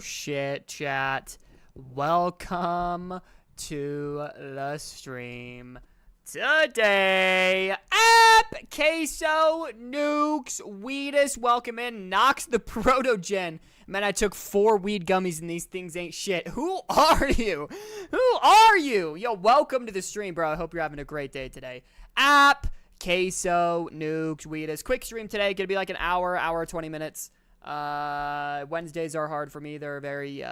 shit, chat. Welcome to the stream. Today, App, Queso, Nukes, Weedus, welcome in, Nox the Protogen. Man, I took 4 weed gummies and these things ain't shit. Who are you? Who are you? Yo, welcome to the stream, bro. I hope you're having a great day today. App, Queso, Nukes, Weedus. Quick stream today. Gonna be like an hour, 20 minutes. Wednesdays are hard for me. They're very,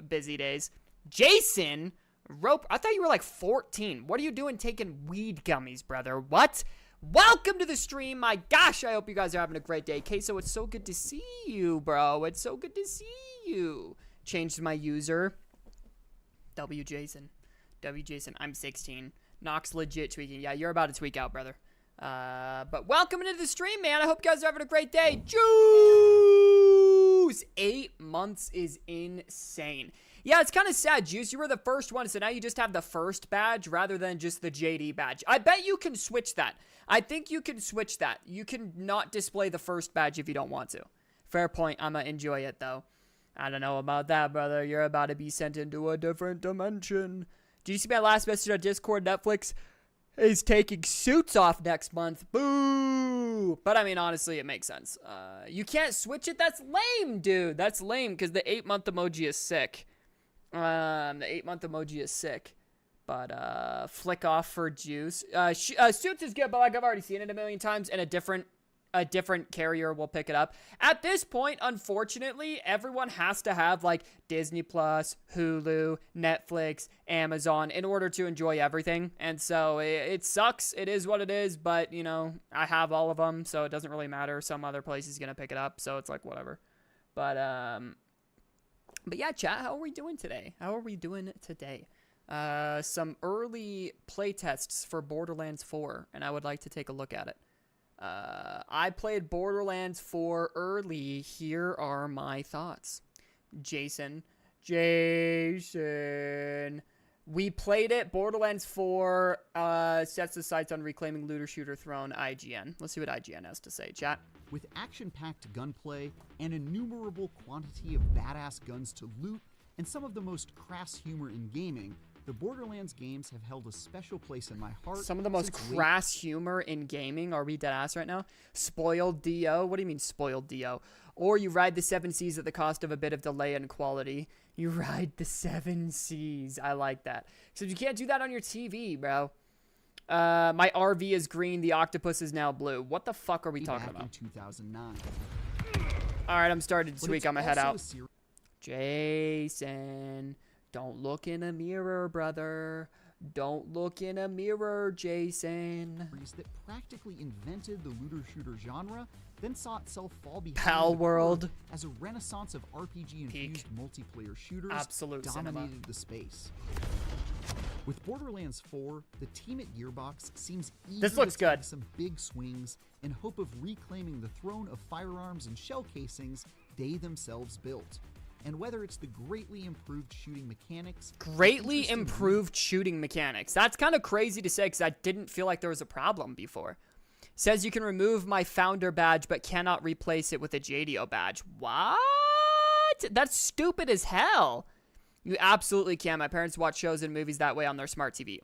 busy days. Jason... Rope, I thought you were like 14. What are you doing taking weed gummies, brother? What? Welcome to the stream. My gosh, I hope you guys are having a great day. Queso, it's so good to see you, bro. It's so good to see you. Changed my user. W Jason. I'm 16. Nox legit tweaking. Yeah, you're about to tweak out, brother. But welcome into the stream, man. I hope you guys are having a great day. Juice! 8 months is insane. Yeah, it's kind of sad, Juice. You were the first one, so now you just have the first badge rather than just the JD badge. I bet you can switch that. I think you can switch that. You can not display the first badge if you don't want to. Fair point. I'm going to enjoy it, though. I don't know about that, brother. You're about to be sent into a different dimension. Did you see my last message on Discord? Netflix is taking Suits off next month. Boo! But, I mean, honestly, it makes sense. You can't switch it? That's lame, dude. That's lame because the 8-month emoji is sick. The 8-month emoji is sick, but flick off for Juice. Suits is good, but like I've already seen it a million times, and a different carrier will pick it up. At this point, unfortunately, everyone has to have like Disney Plus, Hulu, Netflix, Amazon in order to enjoy everything, and so it sucks. It is what it is, but you know I have all of them, so it doesn't really matter. Some other place is gonna pick it up, so it's like whatever. But yeah, chat, how are we doing today? Some early playtests for Borderlands 4, and I would like to take a look at it. I played Borderlands 4 early. Here are my thoughts. Jason. We played it. Borderlands 4 sets the sights on reclaiming looter shooter throne. IGN. Let's see what IGN has to say, chat. With action-packed gunplay, an innumerable quantity of badass guns to loot, and some of the most crass humor in gaming, the Borderlands games have held a special place in my heart. Some of the most crass humor in gaming? Are we dead ass right now? Spoiled DO? What do you mean spoiled DO? Or you ride the 7 Cs at the cost of a bit of delay in quality. You ride the 7 Cs. I like that. Except you can't do that on your TV, bro. My RV is green. The octopus is now blue. What the fuck are we talking about? In 2009. All right, I'm starting to tweak. I'm gonna head out. Jason, don't look in a mirror, brother. Don't look in a mirror, Jason. That practically invented the looter-shooter genre, then saw itself fall behind Pal World as a renaissance of RPG-infused multiplayer shooters dominated the space. With Borderlands 4, the team at Gearbox seems eager to take some big swings in hope of reclaiming the throne of firearms and shell casings they themselves built. And whether it's the greatly improved shooting mechanics... That's kind of crazy to say because I didn't feel like there was a problem before. Says you can remove my founder badge but cannot replace it with a JDO badge. What? That's stupid as hell. You absolutely can. My parents watch shows and movies that way on their smart TV.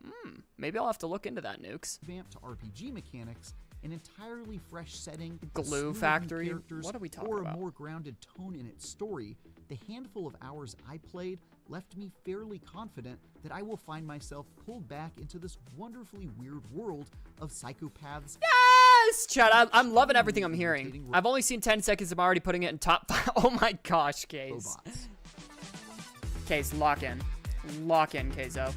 Maybe I'll have to look into that, Nukes. Vamped RPG mechanics, an entirely fresh setting, Glue Factory. What are we talking about? Or a more grounded tone in its story. The handful of hours I played left me fairly confident that I will find myself pulled back into this wonderfully weird world of psychopaths. Yes, Chad. I'm loving everything I'm hearing. I've only seen 10 seconds. I'm already putting it in top 5. Oh my gosh, Case. Case, lock in. Lock in, Queso.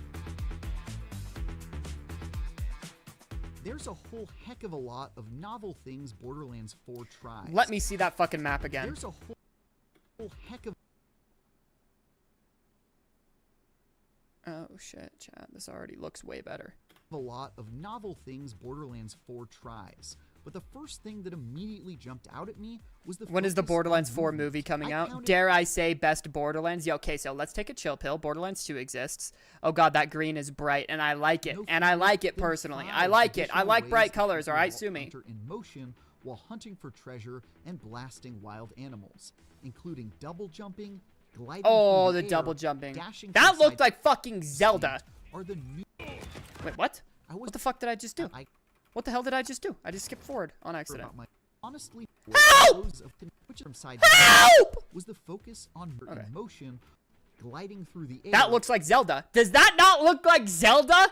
There's a whole heck of a lot of novel things Borderlands 4 tries. Let me see that fucking map again. There's a whole heck of... Oh shit, chat. This already looks way better. A lot of novel things Borderlands 4 tries. But the first thing that immediately jumped out at me was the... When is the Borderlands 4 movie coming out? Dare I say best Borderlands? Yeah, okay, so let's take a chill pill. Borderlands 2 exists. Oh god, that green is bright, and I like it. And I like it personally. I like it. I like bright colors, alright? Sue me. In motion while hunting for treasure and blasting wild animals, including double jumping, gliding oh, through the air, double jumping. dashing That looked like fucking Zelda. Are the new Wait, what? What the fuck did I just do? What the hell did I just do? I just skipped forward on accident. Honestly, help! From side help! Was the focus on motion, gliding through the air. That looks like Zelda. Does that not look like Zelda?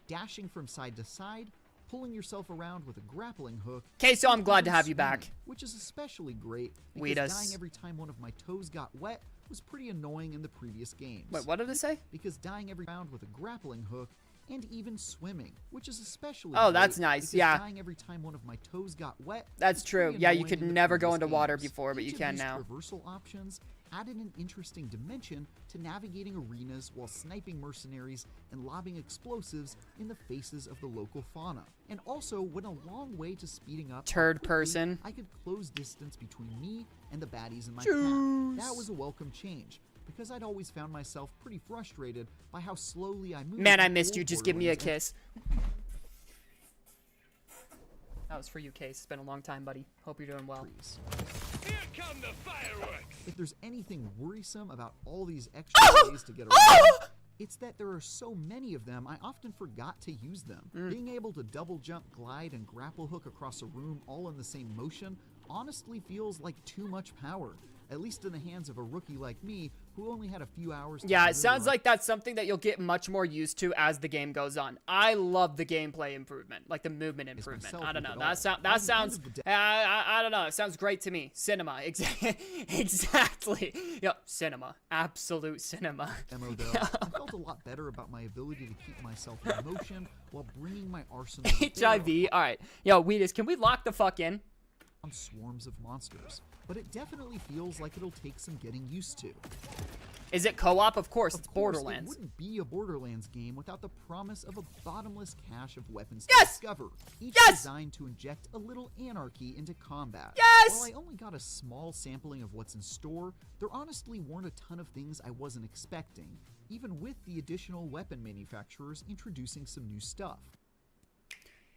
Dashing from side to side, pulling yourself around with a grappling hook. Okay, so I'm glad to have you back. Which is especially great because dying every time one of my toes got wet was pretty annoying in the previous games. Wait, what did it say? Because dying every round with a grappling hook and even swimming, which is especially oh, that's nice. Yeah. Dying every time one of my toes got wet. That's true. Yeah, you could never go into water before, but you can now. Reversal options added an interesting dimension to navigating arenas while sniping mercenaries and lobbing explosives in the faces of the local fauna. And also went a long way to speeding up third person. I could close distance between me and the baddies in my path. That was a welcome change, because I'd always found myself pretty frustrated by how slowly I moved. Man, I missed you. Just give me a kiss. That was for you, Case. It's been a long time, buddy. Hope you're doing well. Here come the fireworks. If there's anything worrisome about all these extra ways to get around, it's that there are so many of them, I often forgot to use them. Being able to double jump, glide, and grapple hook across a room all in the same motion honestly feels like too much power. At least in the hands of a rookie like me, who only had a few hours to yeah, it sounds like that's something that you'll get much more used to as the game goes on. I love the gameplay improvement, like the movement improvement. I don't know. That sounds. I don't know. It sounds great to me. Cinema, exactly. Yep, cinema, absolute cinema. Demo though, I felt a lot better about my ability to keep myself in motion while bringing my arsenal. HIV. All right, yo, Weedus, can we lock the fuck in? On swarms of monsters, but it definitely feels like it'll take some getting used to. Is it co-op? Of course, it's Borderlands. It wouldn't be a Borderlands game without the promise of a bottomless cache of weapons to discover, each designed to inject a little anarchy into combat. While I only got a small sampling of what's in store, there honestly weren't a ton of things I wasn't expecting, even with the additional weapon manufacturers introducing some new stuff.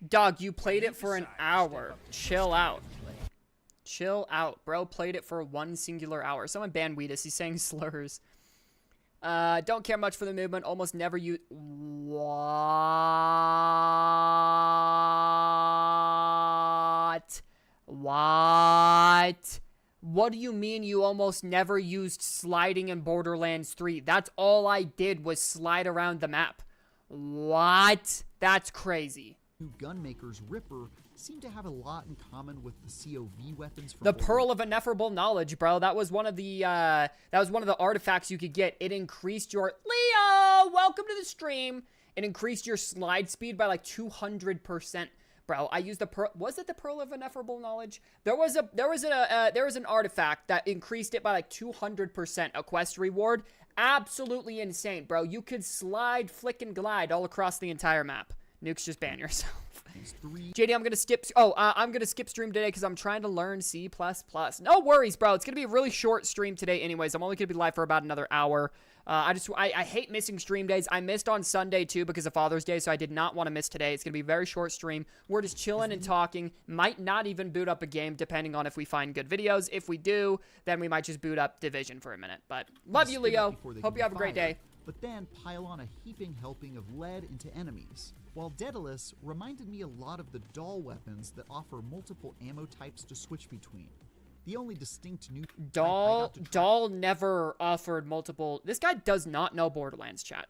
Dog, you played it for an hour. Chill out. Chill out. Bro played it for 1 singular hour. Someone ban Weedus. He's saying slurs. Don't care much for the movement. Almost never use... What? What? What do you mean you almost never used sliding in Borderlands 3? That's all I did was slide around the map. What? That's crazy. Gunmaker's Ripper seem to have a lot in common with the COV weapons from the Pearl of Ineffable Knowledge, bro. That was one of the artifacts you could get. It increased your Leo, welcome to the stream. It increased your slide speed by like 200%. Bro, I used the Pearl. Was it the Pearl of Ineffable Knowledge? There was an artifact that increased it by like 200%. A quest reward. Absolutely insane, bro. You could slide, flick, and glide all across the entire map. Nukes, just ban yourself. JD, I'm gonna skip. I'm gonna skip stream today because I'm trying to learn C++. No worries, bro. It's gonna be a really short stream today, anyways. I'm only gonna be live for about another hour. I hate missing stream days. I missed on Sunday too because of Father's Day, so I did not want to miss today. It's gonna be a very short stream. We're just chilling and talking. Might not even boot up a game depending on if we find good videos. If we do, then we might just boot up Division for a minute. But love you, Leo. Hope you have a great day. But then pile on a heaping helping of lead into enemies. While Daedalus reminded me a lot of the doll weapons that offer multiple ammo types to switch between. The only distinct new doll never offered multiple. This guy does not know Borderlands, chat.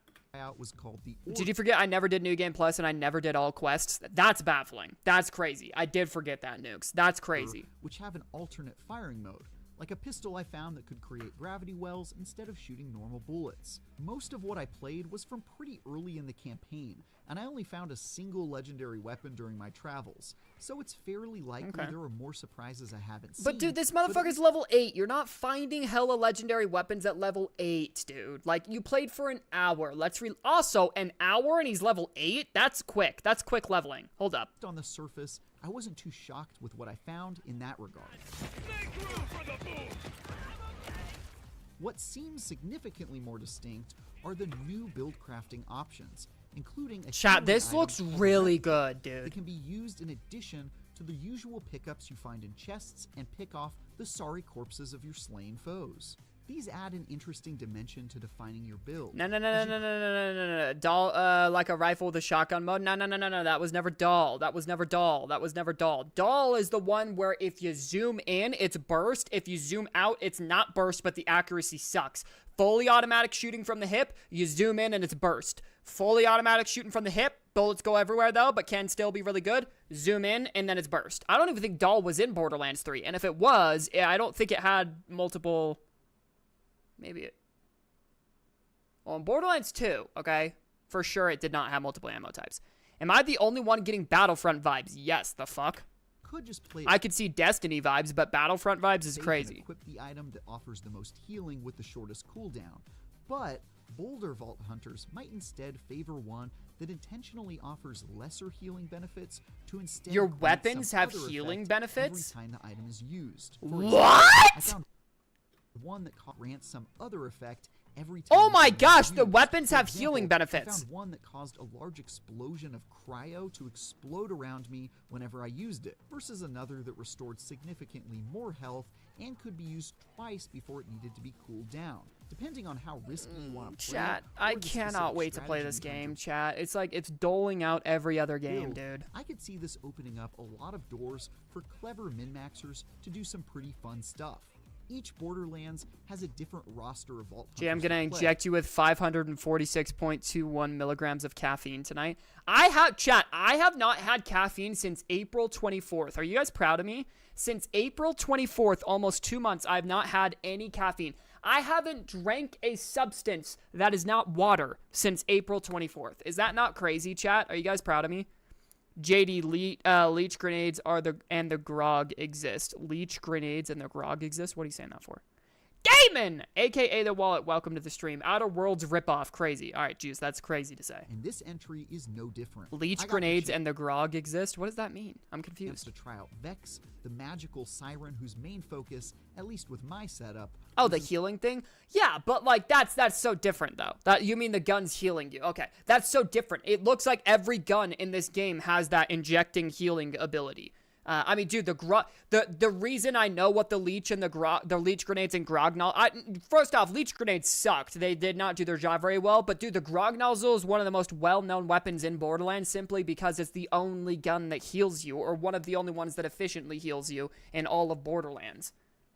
Was called the Did you forget I never did New Game Plus and I never did all quests? That's baffling. That's crazy. I did forget that, Nukes. That's crazy. Which have an alternate firing mode. Like a pistol I found that could create gravity wells instead of shooting normal bullets. Most of what I played was from pretty early in the campaign, and I only found a single legendary weapon during my travels, so it's fairly likely there are more surprises I haven't seen. But dude, this motherfucker's level 8. You're not finding hella legendary weapons at level 8, dude. Like, you played for an hour. Also, an hour and he's level 8? That's quick. That's quick leveling. Hold up. On the surface, I wasn't too shocked with what I found in that regard. Make room for the boom. What seems significantly more distinct are the new build crafting options. including a Chat, this healing looks item really good, dude. that can be used in addition to the usual pickups you find in chests and pick off the sorry corpses of your slain foes. These add an interesting dimension to defining your build. No. Doll, like a rifle with a shotgun mode. No. That was never doll. That was never doll. Doll is the one where if you zoom in, it's burst. If you zoom out, it's not burst, but the accuracy sucks. Fully automatic shooting from the hip, you zoom in and it's burst. Fully automatic shooting from the hip, bullets go everywhere though, but can still be really good. Zoom in and then it's burst. I don't even think doll was in Borderlands 3, and if it was, I don't think it had multiple... Maybe it... Well, in Borderlands 2, okay? For sure it did not have multiple ammo types. Am I the only one getting Battlefront vibes? Yes, the fuck? I could see Destiny vibes, but Battlefront vibes is crazy. Equip the item that offers the most healing with the shortest cooldown. But bolder Vault Hunters might instead favor one that intentionally offers lesser healing benefits to instead... Your weapons have healing benefits? Every time the item is used. What? I found one that grants some other effect every time. Oh my gosh, the weapons have healing benefits. I found one that caused a large explosion of cryo to explode around me whenever I used it, versus another that restored significantly more health and could be used twice before it needed to be cooled down, depending on how risky you want to play. Chat, I cannot wait to play this game, chat. It's like it's doling out every other game, dude. I could see this opening up a lot of doors for clever min-maxers to do some pretty fun stuff. Each Borderlands has a different roster of Vault Hunters. Gee, I'm gonna inject you with 546.21 milligrams of caffeine tonight. I have not had caffeine since April 24th. Are you guys proud of me? Since April 24th, almost 2 months, I've not had any caffeine. I haven't drank a substance that is not water since April 24th. Is that not crazy, chat? Are you guys proud of me? JD, leech grenades and the grog exist. Leech grenades and the grog exist? What are you saying that for? Damon, aka The Wallet, welcome to the stream. Outer Worlds ripoff, crazy. All right, Juice, that's crazy to say. And this entry is no different. Leech grenades and the grog exist? What does that mean? I'm confused. To try out Vex, the magical siren whose main focus, at least with my setup... Oh, the healing thing? Yeah, but like that's so different though. That you mean the gun's healing you. Okay, that's so different. It looks like every gun in this game has that injecting healing ability. I mean, dude, the reason I know what the leech and the leech grenades and grog nozzle. First off, leech grenades sucked. They did not do their job very well. But dude, the grog nozzle is one of the most well-known weapons in Borderlands, simply because it's the only gun that heals you, or one of the only ones that efficiently heals you in all of Borderlands.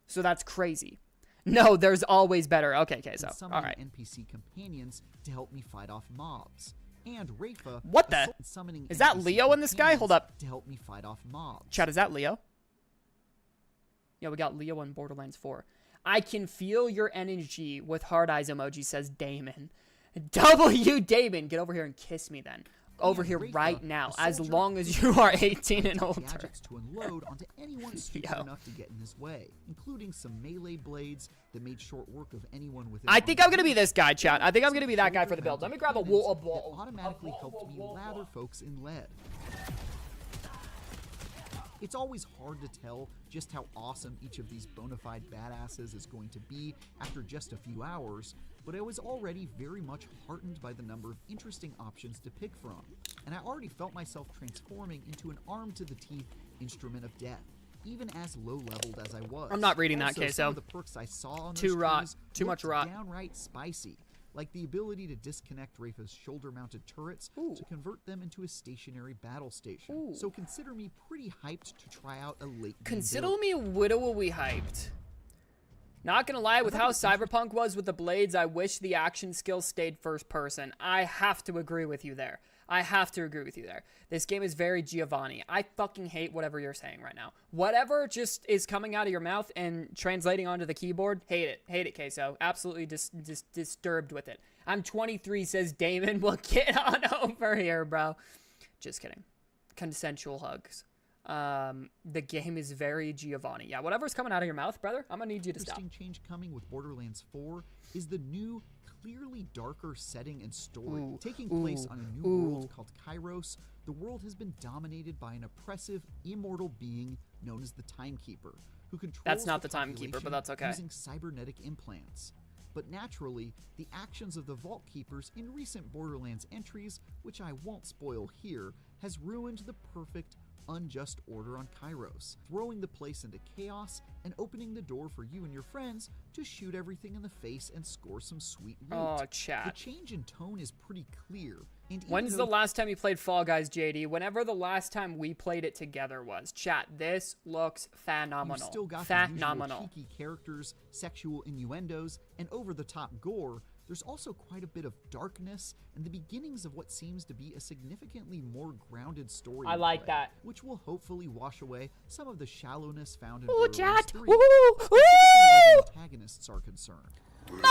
So that's crazy. No, there's always better. Okay, so all right. NPC companions to help me fight off mobs. And Rafa, what the? Is that Leo in this guy? Hold up. To help me fight off mobs. Chat, is that Leo? Yeah, we got Leo in Borderlands 4. I can feel your energy with hard eyes emoji, says Damon. W Damon, get over here and kiss me then. Over here right now, as long as you are 18 and older. To unload onto anyone stupid enough to get in his way, including some melee blades that made short work of anyone within. I think I'm gonna be this guy, chat. I think I'm gonna be that guy for the build. Let me grab a wall. Automatically helped me lather folks in lead. It's always hard to tell just how awesome each of these bona fide badasses is going to be after just a few hours, but I was already very much heartened by the number of interesting options to pick from, and I already felt myself transforming into an arm-to-the-teeth instrument of death, even as low-leveled as I was. I'm not reading that, Queso. Some of the perks I saw on those trees too much rot. Downright spicy. Like the ability to disconnect Rafa's shoulder-mounted turrets to convert them into a stationary battle station. So consider me pretty hyped to try out a late Consider me widowy hyped. Not gonna lie, with how Cyberpunk was with the blades, I wish the action skill stayed first person. I have to agree with you there. This game is very Giovanni. I fucking hate whatever you're saying right now. Whatever just is coming out of your mouth and translating onto the keyboard, hate it, Queso. Absolutely disturbed with it. I'm 23, says Damon. Well, get on over here, bro. Just kidding. Consensual hugs. The game is very Giovanni. Yeah, whatever's coming out of your mouth, brother, I'm gonna need you to stop. Interesting change coming with Borderlands 4 is the new, clearly darker setting and story. Taking place on a new world called Kairos, the world has been dominated by an oppressive, immortal being known as the Timekeeper, who controls That's not the Timekeeper, but that's okay. Using cybernetic implants. but naturally, the actions of the Vault Keepers in recent Borderlands entries, which I won't spoil here, has ruined the perfect unjust order on Kairos, throwing the place into chaos and opening the door for you and your friends to shoot everything in the face and score some sweet loot. Oh, chat. The change in tone is pretty clear. And when's the last time you played Fall Guys, JD? Whenever the last time we played it together was. Chat, this looks phenomenal. You've still got phenomenal. The usual cheeky characters, sexual innuendos, and over-the-top gore. There's also quite a bit of darkness and the beginnings of what seems to be a significantly more grounded story. I like that. Which will hopefully wash away some of the shallowness found in Ooh, Borderlands chat. 3. Ooh, As antagonists are concerned. Michael!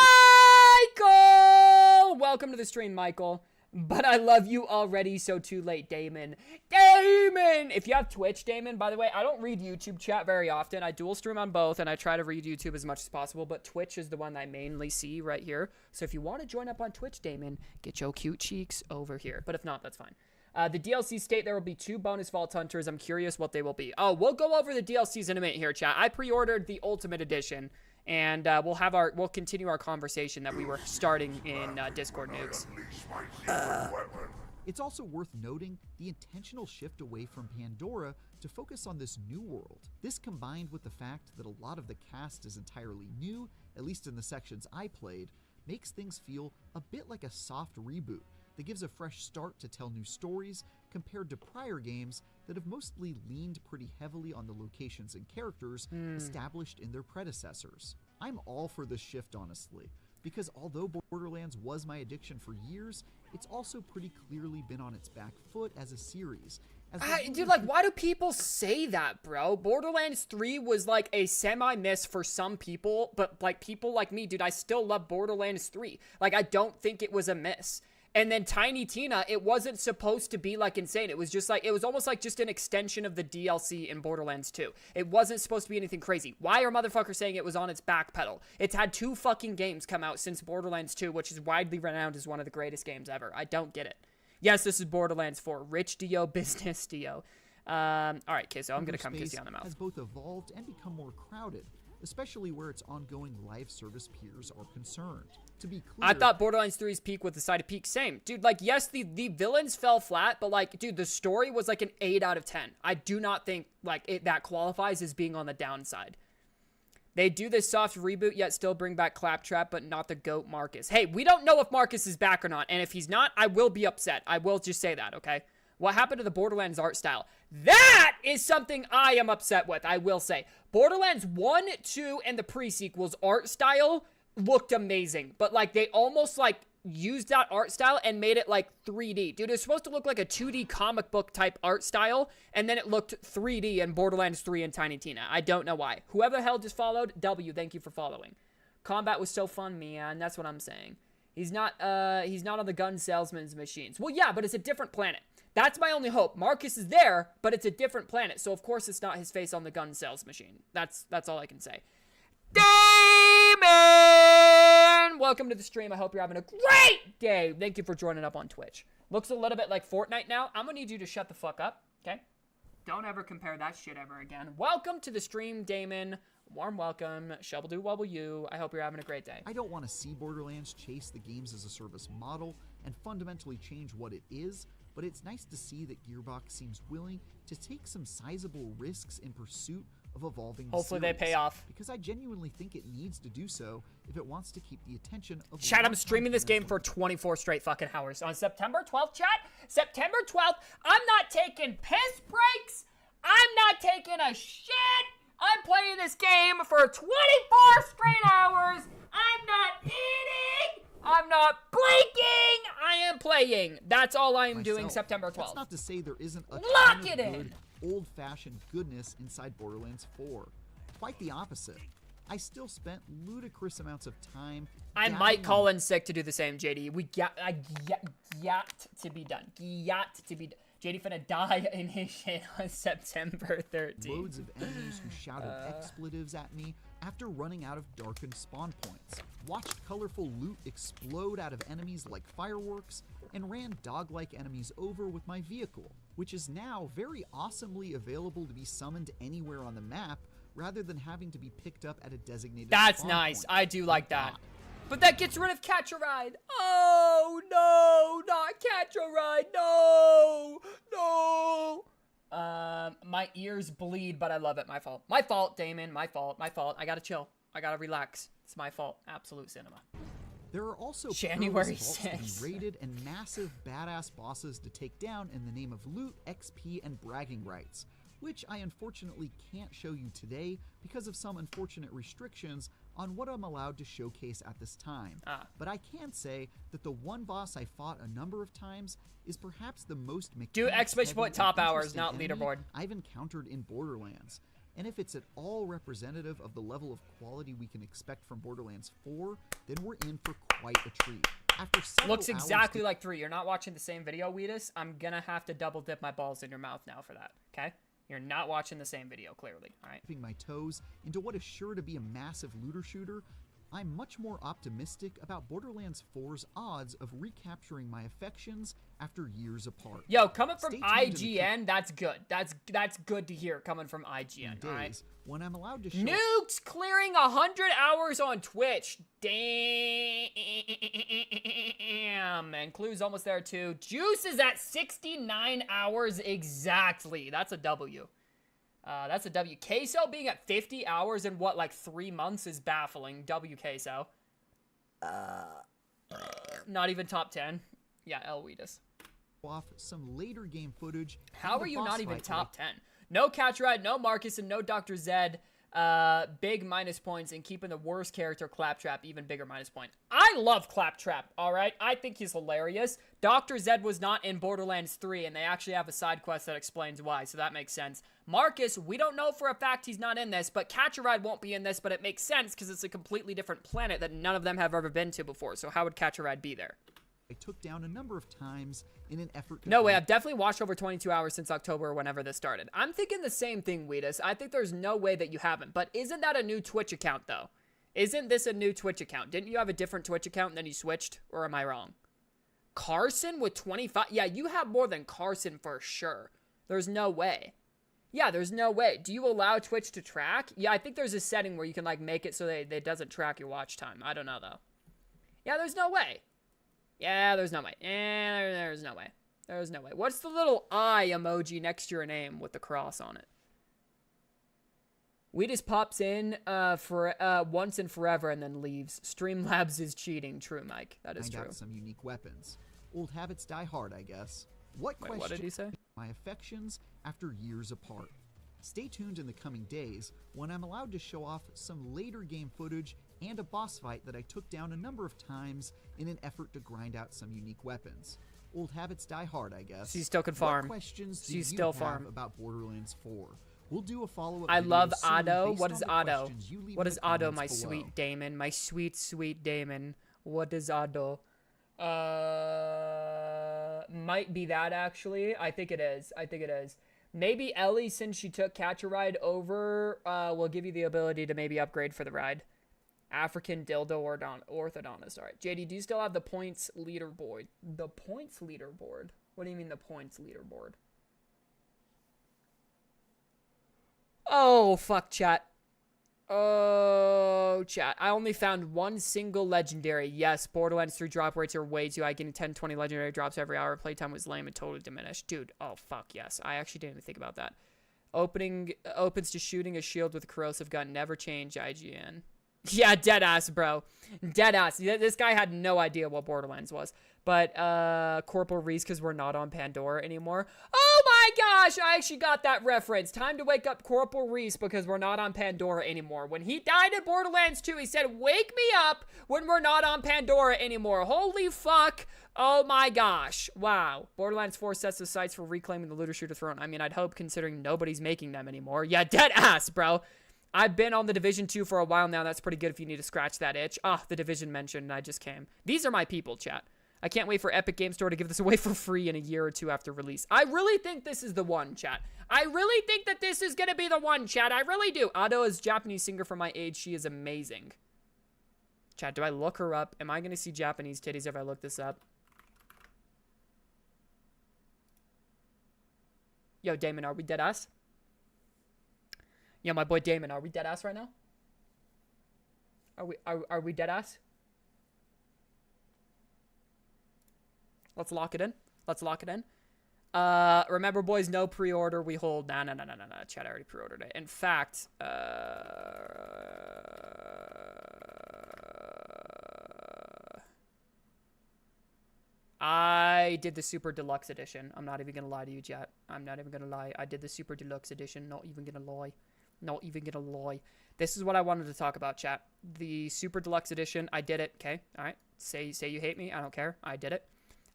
Welcome to the stream, Michael. But I love you already, so too late, Damon. Damon! If you have Twitch, Damon, by the way, I don't read YouTube chat very often. I dual stream on both, and I try to read YouTube as much as possible, but Twitch is the one that I mainly see right here. So if you want to join up on Twitch, Damon, get your cute cheeks over here. But if not, that's fine. The DLC state there will be 2 bonus Vault Hunters. I'm curious what they will be. Oh, we'll go over the DLCs in a minute here, chat. I pre-ordered the Ultimate Edition, and we'll continue our conversation that we were starting in Discord Nukes. It's also worth noting the intentional shift away from Pandora to focus on this new world. This combined with the fact that a lot of the cast is entirely new, at least in the sections I played, makes things feel a bit like a soft reboot that gives a fresh start to tell new stories compared to prior games that have mostly leaned pretty heavily on the locations and characters established in their predecessors. I'm all for this shift, honestly, because although Borderlands was my addiction for years, it's also pretty clearly been on its back foot as a series. Dude, like, why do people say that, bro? Borderlands 3 was, like, a semi-miss for some people, but, like, people like me, dude, I still love Borderlands 3. Like, I don't think it was a miss. And then Tiny Tina, it wasn't supposed to be, like, insane. It was just, like, it was almost like just an extension of the DLC in Borderlands 2. It wasn't supposed to be anything crazy. Why are motherfuckers saying it was on its back pedal? It's had 2 fucking games come out since Borderlands 2, which is widely renowned as one of the greatest games ever. I don't get it. Yes, this is Borderlands 4. Rich Dio, business Dio. Alright, okay, so I'm gonna come kiss you on the mouth. Has both evolved and become more crowded, especially where its ongoing live service peers are concerned. To be clear, I thought Borderlands 3's peak with the side of peak. Same. Dude, like, yes, the villains fell flat, but, like, dude, the story was, like, an 8 out of 10. I do not think, like, that qualifies as being on the downside. They do this soft reboot, yet still bring back Claptrap, but not the GOAT Marcus. Hey, we don't know if Marcus is back or not, and if he's not, I will be upset. I will just say that, okay? What happened to the Borderlands art style? That is something I am upset with, I will say. Borderlands 1, 2, and the pre-sequels art style looked amazing, but, like, they almost, like, used that art style and made it, like, 3D. Dude, it was supposed to look like a 2D comic book type art style, and then it looked 3D in Borderlands 3 and Tiny Tina. I don't know why. Whoever the hell just followed, W, thank you for following. Combat was so fun, man. That's what I'm saying. He's not on the gun salesman's machines. Well, yeah, but it's a different planet. That's my only hope. Marcus is there, but it's a different planet, so of course it's not his face on the gun sales machine. That's all I can say. Damon! Welcome to the stream. I hope you're having a great day. Thank you for joining up on Twitch. Looks a little bit like Fortnite now. I'm gonna need you to shut the fuck up, okay? Don't ever compare that shit ever again. Welcome to the stream, Damon. Warm welcome. Shubble-doo wobble you. I hope you're having a great day. I don't want to see Borderlands chase the games as a service model and fundamentally change what it is, but it's nice to see that Gearbox seems willing to take some sizable risks in pursuit of evolving the Hopefully they series, pay off. because I genuinely think it needs to do so if it wants to keep the attention of Chat, I'm streaming this game for 24 straight fucking hours. On September 12th, chat? September 12th, I'm not taking piss breaks. I'm not taking a shit. I'm playing this game for 24 straight hours. I'm not eating. I'm not blinking. I am playing. That's all I am doing September 12th. That's not to say there isn't a Lock ton it of in. good, old-fashioned goodness inside Borderlands 4. Quite the opposite. I still spent ludicrous amounts of time. I might call in sick to do the same, JD. Got to be done. Got to be done. JD finna die in his shit on September 13th. Loads of enemies who shouted expletives at me after running out of darkened spawn points, watched colorful loot explode out of enemies like fireworks, and ran dog-like enemies over with my vehicle, which is now very awesomely available to be summoned anywhere on the map rather than having to be picked up at a designated That's spawn nice. point. I do like that. But that gets rid of Catch a Ride. Oh, no, not Catch a Ride. No, no. My ears bleed, but I love it. My fault. My fault, Damon. My fault. My fault. I gotta chill. I gotta relax. It's my fault. Absolute cinema. There are also January vaults to be raided and massive badass bosses to take down in the name of loot, XP, and bragging rights, which I unfortunately can't show you today because of some unfortunate restrictions on what I'm allowed to showcase at this time. But I can say that the one boss I fought a number of times is perhaps the most do exclamation point top hours, not leaderboard, I've encountered in Borderlands. And if it's at all representative of the level of quality we can expect from Borderlands 4, then we're in for quite a treat. After looks exactly like 3. You're not watching the same video, Weedus. I'm gonna have to double dip my balls in your mouth now for that, okay? You're not watching the same video, clearly, all right? Dipping my toes into what is sure to be a massive looter shooter, I'm much more optimistic about Borderlands 4's odds of recapturing my affections after years apart. Yo, coming from IGN, that's good. That's good to hear coming from IGN, all right? When I'm allowed to show Nukes clearing 100 hours on Twitch. Damn. And Clue's almost there too. Juice is at 69 hours exactly. That's a W. That's a W. Queso being at 50 hours in what, like 3 months is baffling. W Queso. Not even top 10. Yeah, L Weedus. Off some later game footage. How are you not even top 10? No Catch Ride, no Marcus, and no Dr. Zed. Big minus points, and keeping the worst character, Claptrap, even bigger minus point. I love Claptrap, all right? I think he's hilarious. Dr. Zed was not in Borderlands 3, and they actually have a side quest that explains why, so that makes sense. Marcus, we don't know for a fact he's not in this, but Catch a Ride won't be in this, but it makes sense because it's a completely different planet that none of them have ever been to before, so how would Catch a Ride be there? I took down a number of times in an effort to... No way, I've definitely watched over 22 hours since October or whenever this started. I'm thinking the same thing, Weedus. I think there's no way that you haven't. But isn't that a new Twitch account, though? Isn't this a new Twitch account? Didn't you have a different Twitch account and then you switched? Or am I wrong? Carson with 25? Yeah, you have more than Carson for sure. There's no way. Yeah, there's no way. Do you allow Twitch to track? Yeah, I think there's a setting where you can, like, make it so that it doesn't track your watch time. I don't know, though. Yeah, there's no way. Yeah, there's no way. There's no way. There's no way. What's the little eye emoji next to your name with the cross on it? We just pops in for once and forever and then leaves. Streamlabs is cheating. True, Mike. That is true. Find out some unique weapons. Old habits die hard, I guess. Wait, what did he say? My affections after years apart. Stay tuned in the coming days when I'm allowed to show off some later game footage and a boss fight that I took down a number of times in an effort to grind out some unique weapons. Old habits die hard, I guess. She still can farm. What questions do She's you still have farm. about Borderlands 4? We'll do a follow-up. I love soon Otto. based What on is the Otto? questions you leave What in is the Otto, my comments below. sweet Damon? My sweet, sweet Damon. What is Otto? Might be that, actually. I think it is. I think it is. Maybe Ellie, since she took Catch a Ride over, will give you the ability to maybe upgrade for the ride. African dildo or orthodontist. All right, JD, do you still have the points leaderboard? The points leaderboard? What do you mean the points leaderboard? Oh, fuck, chat. Oh, chat. I only found one single legendary. Yes, Borderlands 3 drop rates are way too high. Getting 10, 20 legendary drops every hour. Playtime was lame and totally diminished. Dude, oh, fuck, yes. I actually didn't even think about that. Opens to shooting a shield with a corrosive gun. Never change, IGN. Yeah, deadass, bro. Deadass. This guy had no idea what Borderlands was. But, Corporal Reese, because we're not on Pandora anymore. Oh my gosh, I actually got that reference. Time to wake up Corporal Reese because we're not on Pandora anymore. When he died in Borderlands 2, he said, wake me up when we're not on Pandora anymore. Holy fuck. Oh my gosh. Wow. Borderlands 4 sets the sights for reclaiming the looter shooter throne. I mean, I'd hope considering nobody's making them anymore. Yeah, deadass, bro. I've been on the Division 2 for a while now. That's pretty good if you need to scratch that itch. Ah, the Division mentioned, and I just came. These are my people, chat. I can't wait for Epic Game Store to give this away for free in a year or two after release. I really think this is the one, chat. I really think that this is going to be the one, chat. I really do. Ado is a Japanese singer for my age. She is amazing. Chat, do I look her up? Am I going to see Japanese titties if I look this up? Yo, Damon, are we dead ass? Yo, my boy Damon, are we dead ass right now? Are we dead ass? Let's lock it in. Let's lock it in. Remember, boys, no pre-order. We hold. Nah. Chat, I already pre-ordered it. In fact, I did the Super Deluxe Edition. I'm not even gonna lie to you, chat. I'm not even gonna lie. I did the Super Deluxe Edition. Not even gonna lie. Not even gonna lie. This is what I wanted to talk about, chat. The Super Deluxe Edition. I did it. Okay. All right. Say you hate me. I don't care. I did it.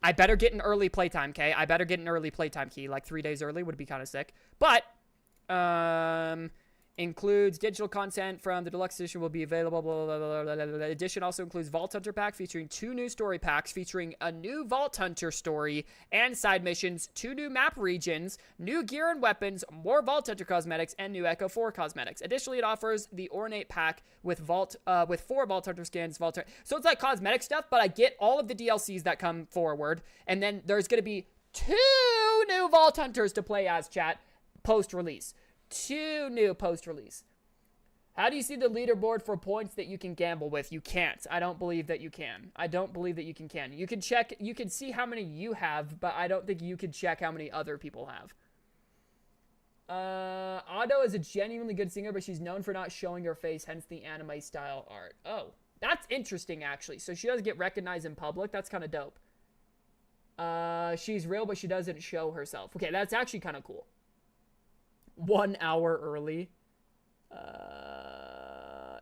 I better get an early playtime, okay? I better get an early playtime key. Like 3 days early would be kind of sick. But, includes digital content from the deluxe edition will be available. Blah, blah, blah, blah, blah, blah. Edition also includes Vault Hunter pack featuring 2 new story packs featuring a new Vault Hunter story and side missions, 2 new map regions, new gear and weapons, more Vault Hunter cosmetics, and new Echo 4 cosmetics. Additionally, it offers the Ornate pack with 4 Vault Hunter skins. So it's like cosmetic stuff, but I get all of the DLCs that come forward, and then there's going to be 2 new Vault Hunters to play as, chat, post-release. 2 new post-release. How do you see the leaderboard for points that you can gamble with? You can't. I don't believe that you can. I don't believe that you can. You can check, you can see how many you have, but I don't think you can check how many other people have. Ado is a genuinely good singer, but she's known for not showing her face, hence the anime style art. Oh, that's interesting, actually. So she doesn't get recognized in public. That's kind of dope. She's real, but she doesn't show herself. Okay, that's actually kind of cool. 1 hour early.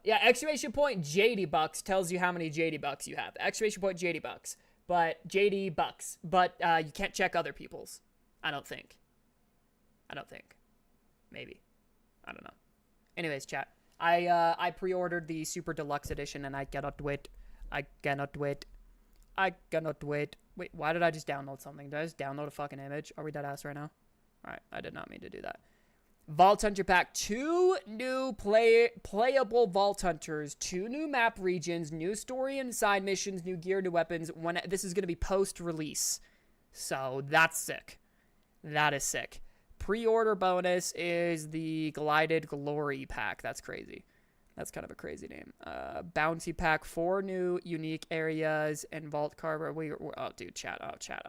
Yeah, exclamation point JD Bucks tells you how many JD Bucks you have. Exclamation point JD Bucks. But JD Bucks. But you can't check other people's. I don't think. Maybe. I don't know. Anyways, chat. I pre-ordered the Super Deluxe Edition and I cannot wait. I cannot wait. Wait, why did I just download something? Did I just download a fucking image? Are we dead ass right now? Alright, I did not mean to do that. Vault Hunter pack, 2 new playable Vault Hunters, 2 new map regions, new story and side missions, new gear, new weapons. This is going to be post-release. So that's sick. That is sick. Pre-order bonus is the Glided Glory pack. That's crazy. That's kind of a crazy name. Bounty pack, 4 new unique areas, and Vault Carver. Oh, dude, chat. Oh, chat.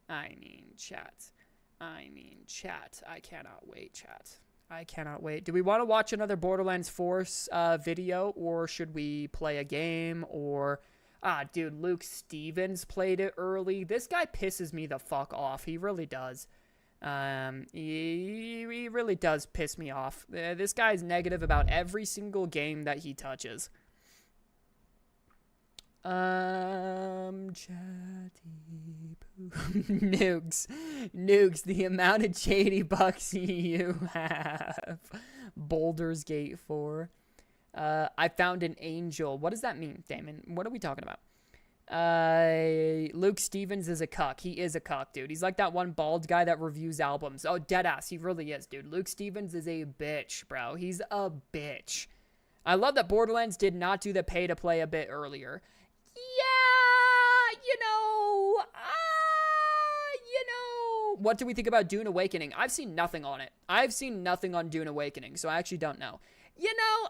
I mean, chat. I cannot wait, chat. I cannot wait. Do we want to watch another Borderlands 4 video, or should we play a game, or... dude, Luke Stevens played it early. This guy pisses me the fuck off. He really does. He really does piss me off. This guy's negative about every single game that he touches. Chatty poo. Nukes, the amount of JD Bucks you have. Baldur's Gate 4. I found an angel. What does that mean, Damon? What are we talking about? Luke Stevens is a cuck. He is a cuck, dude. He's like that one bald guy that reviews albums. Oh, deadass. He really is, dude. Luke Stevens is a bitch, bro. He's a bitch. I love that Borderlands did not do the pay to play a bit earlier. Yeah, what do we think about Dune Awakening? I've seen nothing on it. I've seen nothing on Dune Awakening, so I actually don't know.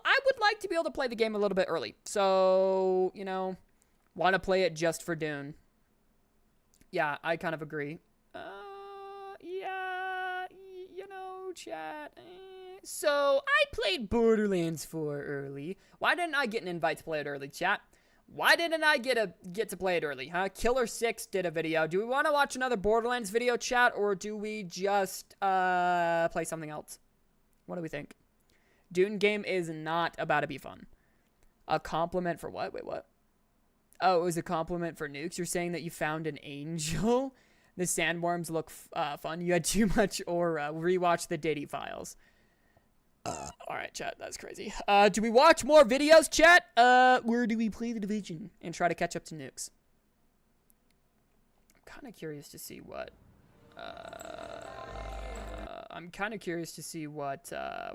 I would like to be able to play the game a little bit early. So, want to play it just for Dune. Yeah, I kind of agree. Chat. So, I played Borderlands 4 early. Why didn't I get an invite to play it early, chat? Why didn't I get to play it early, huh? Killer 6 did a video. Do we want to watch another Borderlands video, chat, or do we just play something else? What do we think? Dune game is not about to be fun. A compliment for what? Wait, what? Oh, it was a compliment for Nukes. You're saying that you found an angel? The sandworms look fun. You had too much aura. Rewatch the Diddy Files. Alright, chat. That's crazy. Do we watch more videos, chat? Or do we play The Division and try to catch up to Nukes? I'm kind of curious to see what...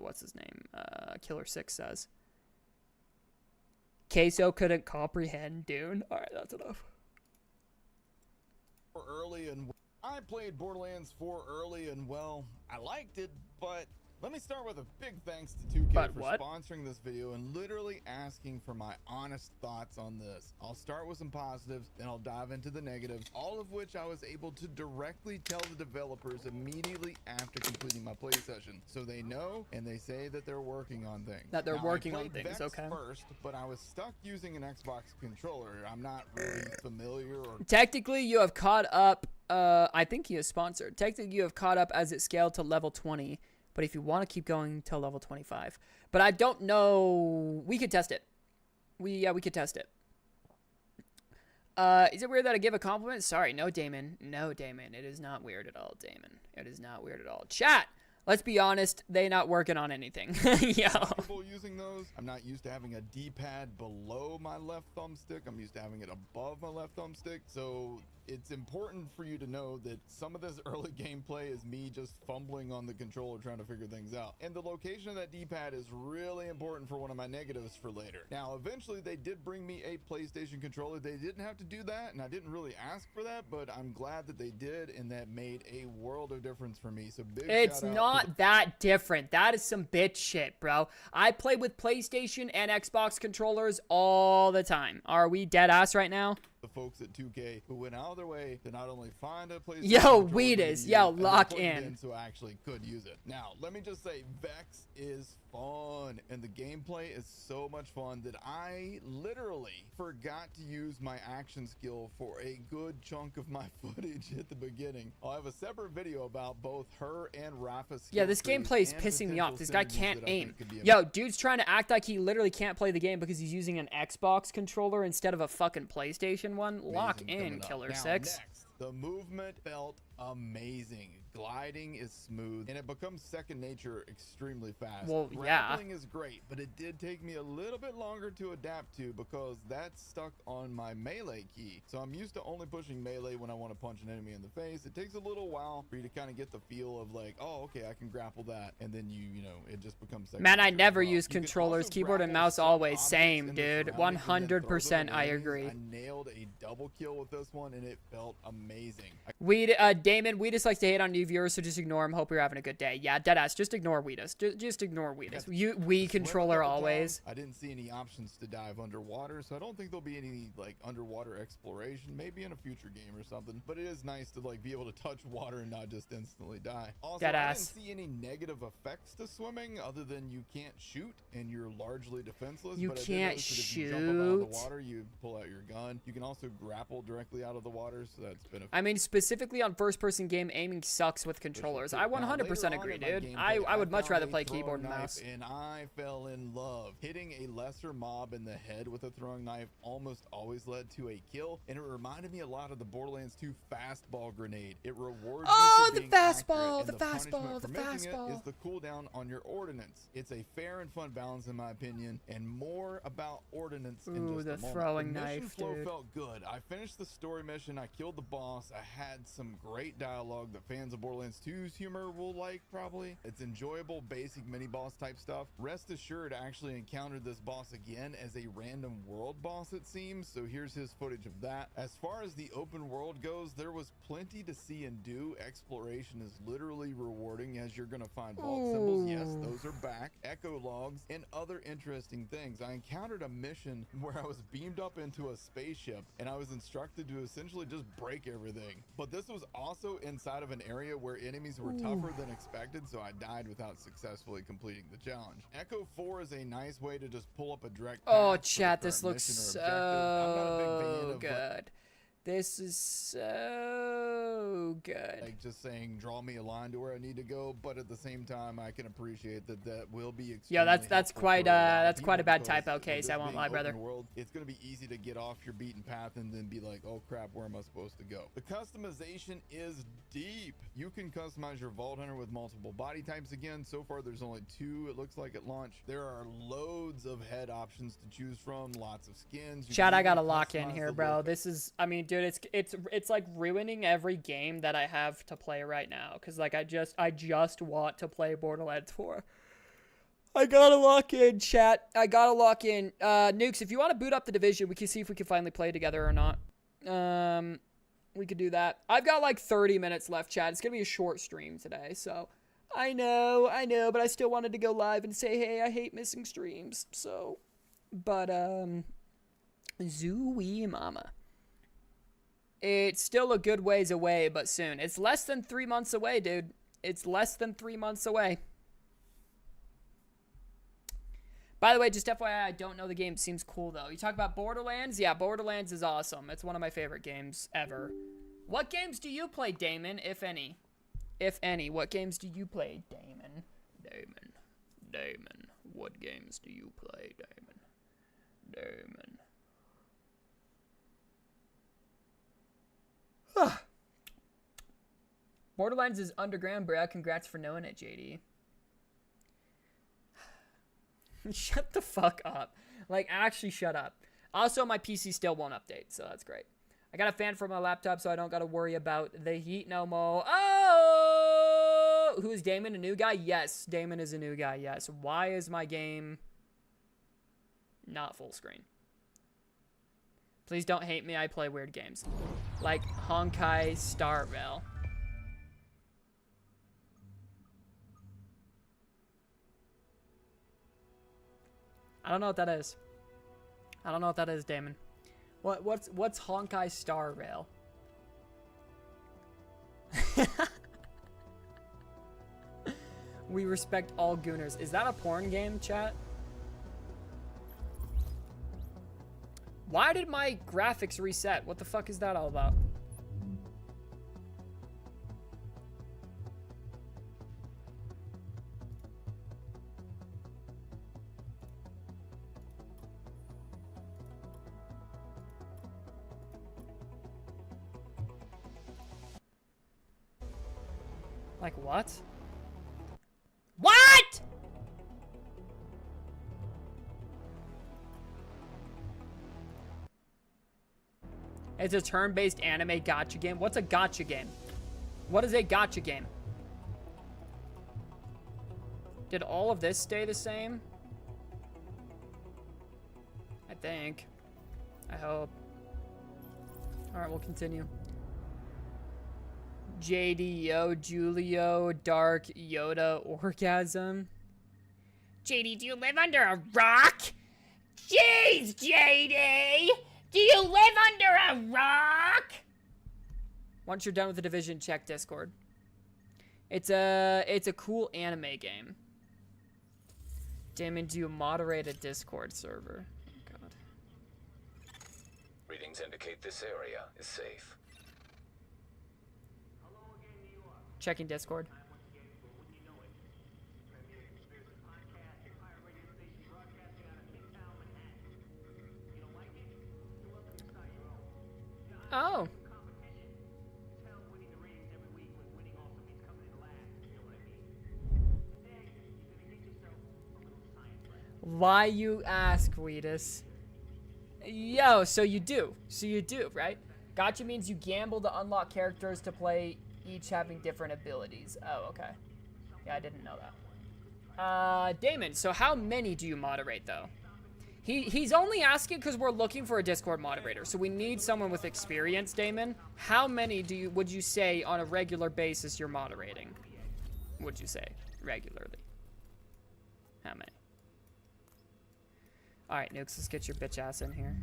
what's his name? Killer 6 says. Queso couldn't comprehend Dune. Alright, that's enough. Early and I played Borderlands 4 early and well, I liked it, but Let me start with a big thanks to 2K for sponsoring this video and literally asking for my honest thoughts on this. I'll start with some positives, then I'll dive into the negatives, all of which I was able to directly tell the developers immediately after completing my play session. So they know and they say that they're working on things. That they're working on things, Vex okay. first, but I was stuck using an Xbox controller. I'm not really familiar or... Technically, you have caught up. I think he is sponsored. Technically, you have caught up as it scaled to level 20. But if you want to keep going till level 25. But I don't know. We could test it. We could test it. Is it weird that I give a compliment? Sorry, no, Damon. No, Damon. It is not weird at all, Damon. It is not weird at all. Chat! Let's be honest, they not working on anything. Yo. People using those. I'm not used to having a D-pad below my left thumbstick. I'm used to having it above my left thumbstick. So it's important for you to know that some of this early gameplay is me just fumbling on the controller trying to figure things out. And the location of that D-pad is really important for one of my negatives for later. Now, eventually they did bring me a PlayStation controller. They didn't have to do that, and I didn't really ask for that, but I'm glad that they did, and that made a world of difference for me. So big It's not that different. That is some bitch shit, bro. I play with PlayStation and Xbox controllers all the time. Are we dead ass right now? The folks at 2K who went out of their way to not only find a PlayStation Yo, Weedus, yo, lock in so I actually could use it. Now, let me just say, Vex is fun, and the gameplay is so much fun that I literally forgot to use my action skill for a good chunk of my footage at the beginning. I'll have a separate video about both her and Rafa's. Yeah, this gameplay is pissing me off. This guy can't aim. Yo, dude's trying to act like he literally can't play the game because he's using an Xbox controller instead of a fucking PlayStation one. Lock in, Killer 6. Next, the movement felt amazing. Gliding is smooth, and it becomes second nature extremely fast. Well, Grappling is great, but it did take me a little bit longer to adapt to because that's stuck on my melee key. So I'm used to only pushing melee when I want to punch an enemy in the face. It takes a little while for you to kind of get the feel of like, oh, okay, I can grapple that, and then you know, it just becomes second Man, I nature. never use controllers, keyboard and mouse always. Same, dude. 100% I agree. I nailed a double kill with this one, and it felt amazing. Damon, we just like to hate on new viewers, so just ignore him. Hope you're having a good day. Yeah, deadass. Just ignore Weedus. Just ignore Weedus. We controller always. I didn't see any options to dive underwater, so I don't think there'll be any like underwater exploration. Maybe in a future game or something. But it is nice to like be able to touch water and not just instantly die. Also, I didn't see any negative effects to swimming other than you can't shoot and you're largely defenseless. You can't shoot. If you jump up out of the water, you pull out your gun. You can also grapple directly out of the water, so that's beneficial. I mean, specifically on first-person game, aiming sucks with controllers. I 100% agree, dude. I would much rather play keyboard and mouse. And I fell in love. Hitting a lesser mob in the head with a throwing knife almost always led to a kill, and it reminded me a lot of the Borderlands 2 fastball grenade. It rewards you for being fastball, accurate, the fastball, the fastball. Is the cooldown on your ordnance. It's a fair and fun balance in my opinion, and more about ordnance in just a moment. Throwing the knife, mission flow dude. felt good. I finished the story mission. I killed the boss. I had some great dialogue that fans of Borderlands 2's humor will like, probably. It's enjoyable, basic mini-boss type stuff. Rest assured, I actually encountered this boss again as a random world boss, it seems, so here's his footage of that. As far as the open world goes, there was plenty to see and do. Exploration is literally rewarding, as you're gonna find vault symbols. Yes, those are back. Echo logs, and other interesting things. I encountered a mission where I was beamed up into a spaceship, and I was instructed to essentially just break everything. But this was also inside of an area where enemies were tougher than expected, so I died without successfully completing the challenge. Echo 4 is a nice way to just pull up a direct path chat, this looks so good. This is so good. Like just saying, draw me a line to where I need to go, but at the same time, I can appreciate that that will be extremely that's quite a bad typo case. I won't lie, brother. World, it's going to be easy to get off your beaten path and then be like, oh crap, where am I supposed to go? The customization is deep. You can customize your Vault Hunter with multiple body types again. So far, there's only 2, it looks like, at launch. There are loads of head options to choose from, lots of skins. Chat, I gotta lock in here, bro. This is, I mean, dude, it's like ruining every game that I have to play right now, because like I just want to play Borderlands 4. I gotta lock in, chat. I gotta lock in. Nukes, if you want to boot up the Division, we can see if we can finally play together or not. We could do that. I've got like 30 minutes left, chat. It's gonna be a short stream today, so I know, but I still wanted to go live and say, hey, I hate missing streams. So, but, Zooey mama. It's still a good ways away, but soon. It's less than 3 months away, dude. It's less than 3 months away. By the way, just FYI, I don't know the game. Seems cool, though. You talk about Borderlands? Yeah, Borderlands is awesome. It's one of my favorite games ever. What games do you play, Damon, if any? If any, what games do you play, Damon? Damon. What games do you play, Damon? Borderlands is underground, bruh. Congrats for knowing it, JD. Shut the fuck up. Like, actually shut up. Also, my PC still won't update, so that's great. I got a fan for my laptop, so I don't got to worry about the heat no more. Oh! Who is Damon, a new guy? Yes, Damon is a new guy, yes. Why is my game not full screen? Please don't hate me, I play weird games. Like Honkai Star Rail. I don't know what that is. I don't know what that is, Damon. What's Honkai Star Rail? We respect all gooners. Is that a porn game, chat? Why did my graphics reset? What the fuck is that all about? Like what? What? It's a turn-based anime gacha game. What's a gacha game? What is a gacha game? Did all of this stay the same? I think. I hope. Alright, we'll continue. JD, Julio, Dark, Yoda, Orgasm. JD, do you live under a rock? Jeez, JD! Do you live under a rock? Once you're done with the Division, check Discord. It's a cool anime game. Damon, do you moderate a Discord server? Oh, God. Readings indicate this area is safe. Checking Discord. Oh. Why you ask, Weedus? Yo, so you do. So you do, right? Gacha means you gamble to unlock characters to play, each having different abilities. Oh, okay. Yeah, I didn't know that. Damon, so how many do you moderate, though? He's only asking because we're looking for a Discord moderator, so we need someone with experience, Damon. How many would you say on a regular basis you're moderating? Would you say regularly? How many? All right, Nukes, let's get your bitch ass in here.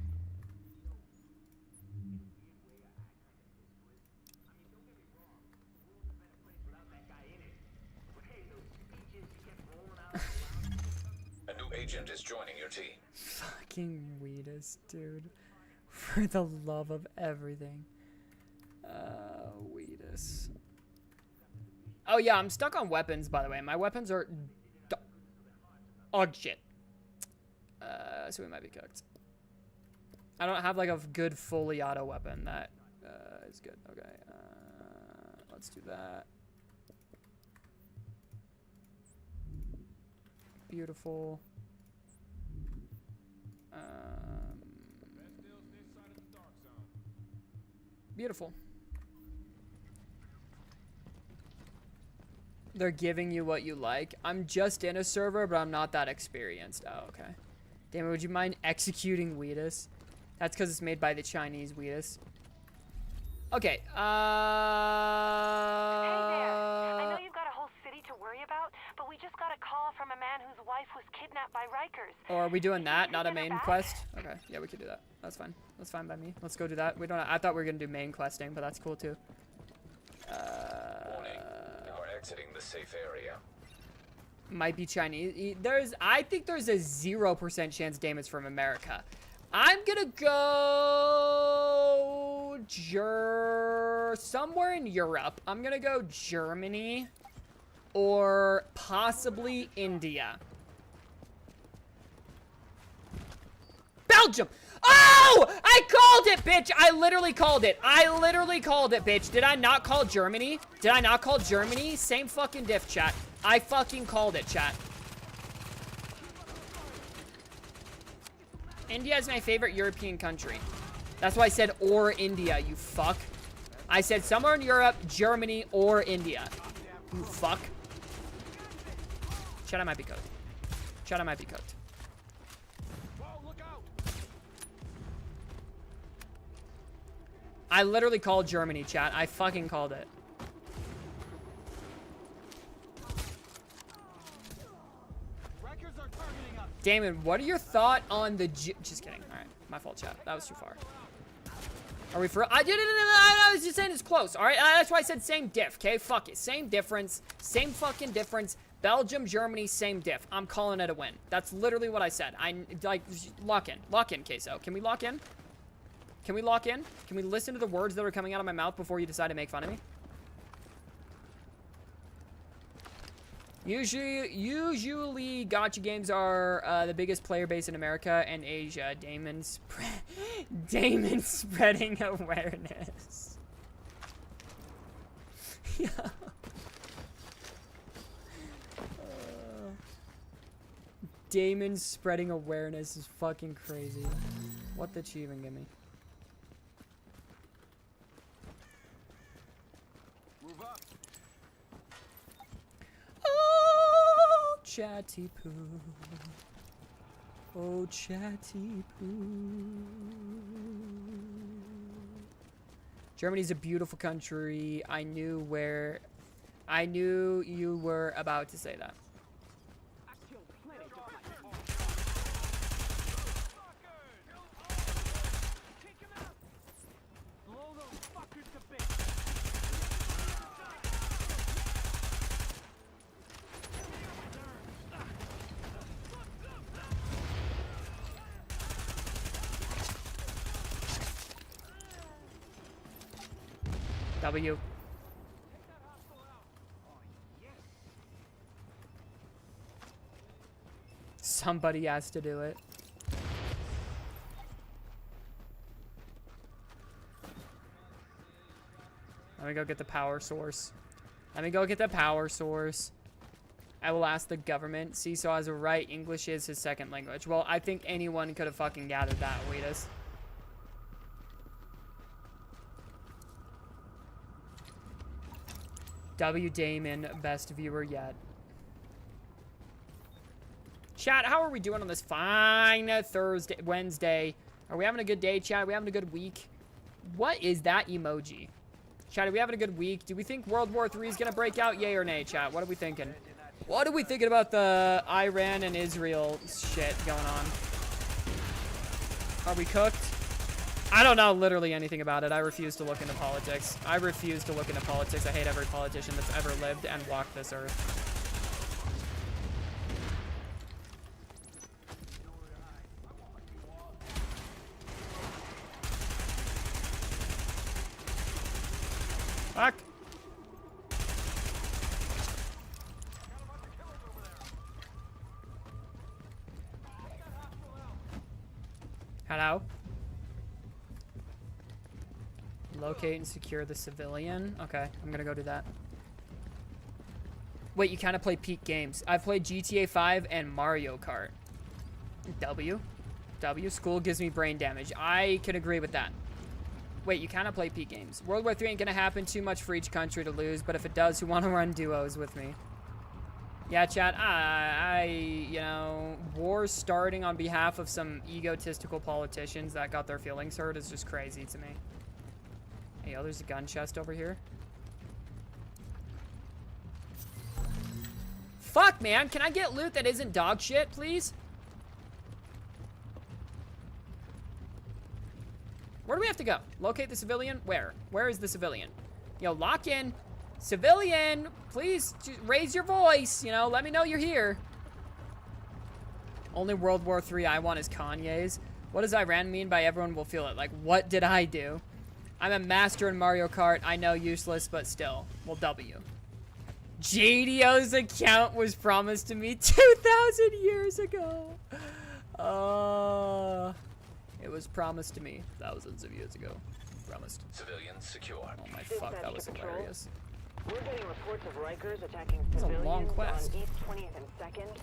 A new agent is joining your team. Fucking Weedus, dude. For the love of everything. Weedus. Oh yeah, I'm stuck on weapons, by the way. My weapons are dog shit. So we might be cooked. I don't have like a good fully auto weapon that is good. Okay, let's do that. Beautiful. Beautiful. They're giving you what you like. I'm just in a server, but I'm not that experienced. Oh, okay. Damn it, would you mind executing Weedus? That's because it's made by the Chinese Weedus. Okay, Hey there. I know you've got a whole city to worry about. Or are we doing that, not a main quest? Okay, yeah, we could do that. That's fine. That's fine by me. Let's go do that. We don't. I thought we were gonna do main questing, but that's cool too. Warning. You are exiting the safe area. Might be Chinese. I think there's a 0% chance Damon's from America. I'm gonna go somewhere in Europe. I'm gonna go Germany or possibly India. Belgium! Oh! I called it, bitch! I literally called it. I literally called it, bitch. Did I not call Germany? Did I not call Germany? Same fucking diff, chat. I fucking called it, chat. India is my favorite European country. That's why I said or India, you fuck. I said somewhere in Europe, Germany, or India. You fuck. Chat, I might be cooked. Chat, I might be cooked. I literally called Germany, chat. I fucking called it. Damon, what are your thoughts on the just kidding. All right, my fault, chat. That was too far. Are we for? I did it. I was just saying it's close. All right, that's why I said same diff. Okay, fuck it. Same difference. Same fucking difference. Belgium, Germany, same diff. I'm calling it a win. That's literally what I said. I like lock in, Queso. Can we lock in? Can we lock in? Can we listen to the words that are coming out of my mouth before you decide to make fun of me? Usually gacha games are the biggest player base in America and Asia. Damon spreading awareness. Yeah. Damon spreading awareness is fucking crazy. What did she even give me? Oh, chatty poo. Oh, chatty poo. Germany's a beautiful country. I knew you were about to say that. W. Somebody has to do it. Let me go get the power source. Let me go get the power source. I will ask the government. CISO has a right. English is his second language. Well, I think anyone could have fucking gathered that, Weedus. W. Damon, best viewer yet. Chat, how are we doing on this fine Wednesday? Are we having a good day, chat? Are we having a good week? What is that emoji? Chat, are we having a good week? Do we think World War III is going to break out? Yay or nay, chat? What are we thinking? What are we thinking about the Iran and Israel shit going on? Are we cooked? I don't know literally anything about it. I refuse to look into politics. I refuse to look into politics. I hate every politician that's ever lived and walked this earth. Fuck. Hello? Locate and secure the civilian. Okay, I'm gonna go do that. Wait, you kind of play peak games. I've played GTA 5 and Mario Kart. W. School gives me brain damage. I can agree with that. Wait, you kind of play peak games. World War III ain't gonna happen. Too much for each country to lose. But if it does, who want to run duos with me? Yeah, chat. You know, war starting on behalf of some egotistical politicians that got their feelings hurt is just crazy to me. Hey, yo, there's a gun chest over here. Fuck, man. Can I get loot that isn't dog shit, please? Where do we have to go? Locate the civilian? Where? Where is the civilian? Yo, lock in. Civilian, please raise your voice. You know, let me know you're here. Only World War III I want is Kanye's. What does Iran mean by everyone will feel it? Like, what did I do? I'm a master in Mario Kart. I know, useless, but still. Well, W. JDO's account was promised to me 2,000 years ago. It was promised to me thousands of years ago. Promised. Civilians secure. Oh my fuck, that was hilarious. We're getting reports of Rikers attacking It's a civilians long quest. on East 20th and 2nd.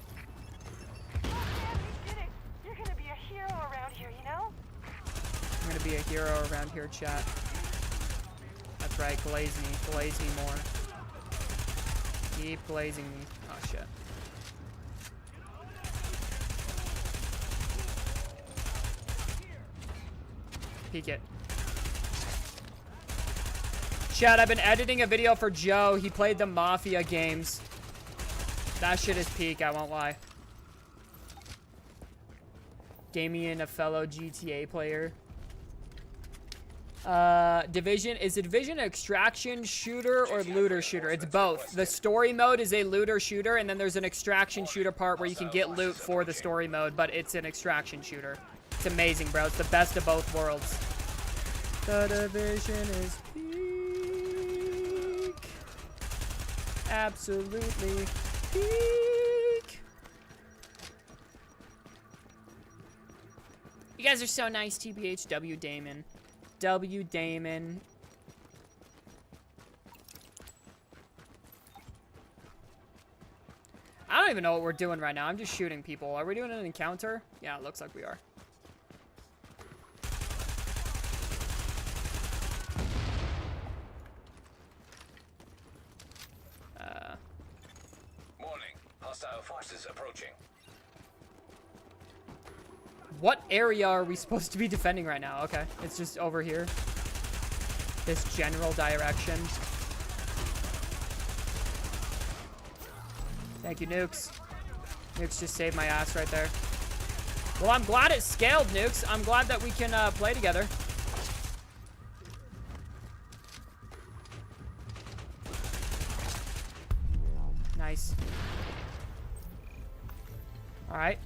Oh, man, you did it. You're gonna be a hero around here, you know? I'm gonna be a hero around here, chat. That's right, glaze me more. Keep glazing me. Oh shit. Peek it. Chat, I've been editing a video for Joe. He played the Mafia games. That shit is peak, I won't lie. Damien, a fellow GTA player. Division. Is the Division an extraction shooter or looter shooter? It's both. The story mode is a looter shooter, and then there's an extraction shooter part where you can get loot for the story mode, but it's an extraction shooter. It's amazing, bro. It's the best of both worlds. The Division is peak. Absolutely peak. You guys are so nice, TBH. W Damon. W Damon. I don't even know what we're doing right now. I'm just shooting people. Are we doing an encounter? Yeah, it looks like we are. Warning. Hostile forces approaching. What area are we supposed to be defending right now? Okay, it's just over here. This general direction. Thank you, Nukes. Nukes just saved my ass right there. Well, I'm glad it scaled, Nukes. I'm glad that we can play together. Nice. All right.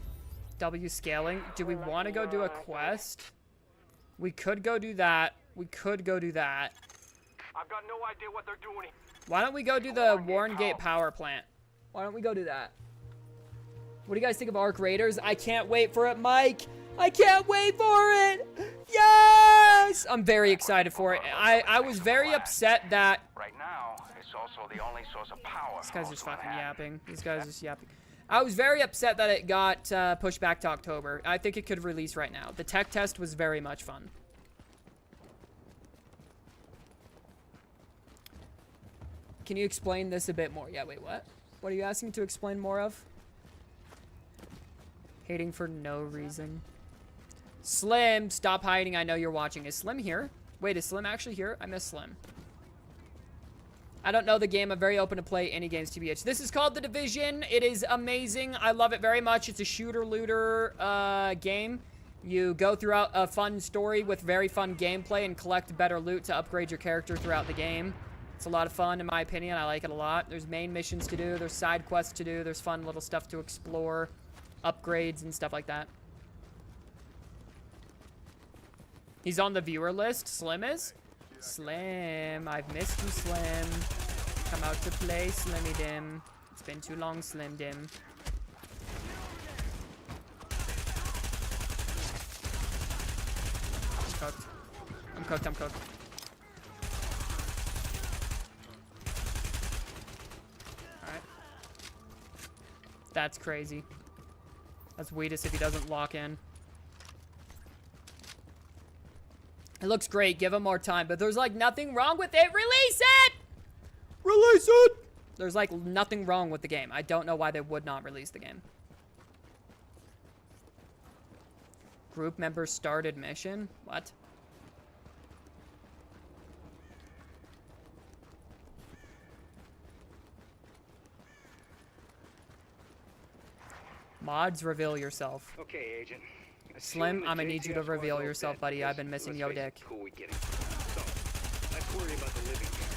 W scaling. Do we want to go do a quest? We could go do that. We could go do that. I've got no idea what they're doing. Why don't we go do the Warrengate power plant? Why don't we go do that? What do you guys think of Arc Raiders? I can't wait for it, Mike. I can't wait for it. Yes! I'm very excited for it. I was very upset that... Right now, it's also the only source of power. This guy's just fucking yapping. These guys are just yapping. I was very upset that it got pushed back to October. I think it could release right now. The tech test was very much fun. Can you explain this a bit more? Yeah, wait, what? What are you asking to explain more of? Hating for no reason. Slim, stop hiding. I know you're watching. Is Slim here? Wait, is Slim actually here? I miss Slim. I don't know the game. I'm very open to play any games, TBH. This is called The Division. It is amazing. I love it very much. It's a shooter-looter game. You go throughout a fun story with very fun gameplay and collect better loot to upgrade your character throughout the game. It's a lot of fun, in my opinion. I like it a lot. There's main missions to do. There's side quests to do. There's fun little stuff to explore. Upgrades and stuff like that. He's on the viewer list. Slim is? Slim, I've missed you, Slim. Come out to play, Slimmy Dim. It's been too long, Slim Dim. I'm cooked. I'm cooked, I'm cooked. Alright. That's crazy. That's Weedus if he doesn't lock in. It looks great. Give him more time. But there's, like, nothing wrong with it. Release it! Release it! There's, like, nothing wrong with the game. I don't know why they would not release the game. Group members started mission? What? Mods, reveal yourself. Okay, Agent. Slim, I'm gonna need you to reveal yourself, buddy. I've been missing yo dick. Who we getting? So, let's worry about the living here.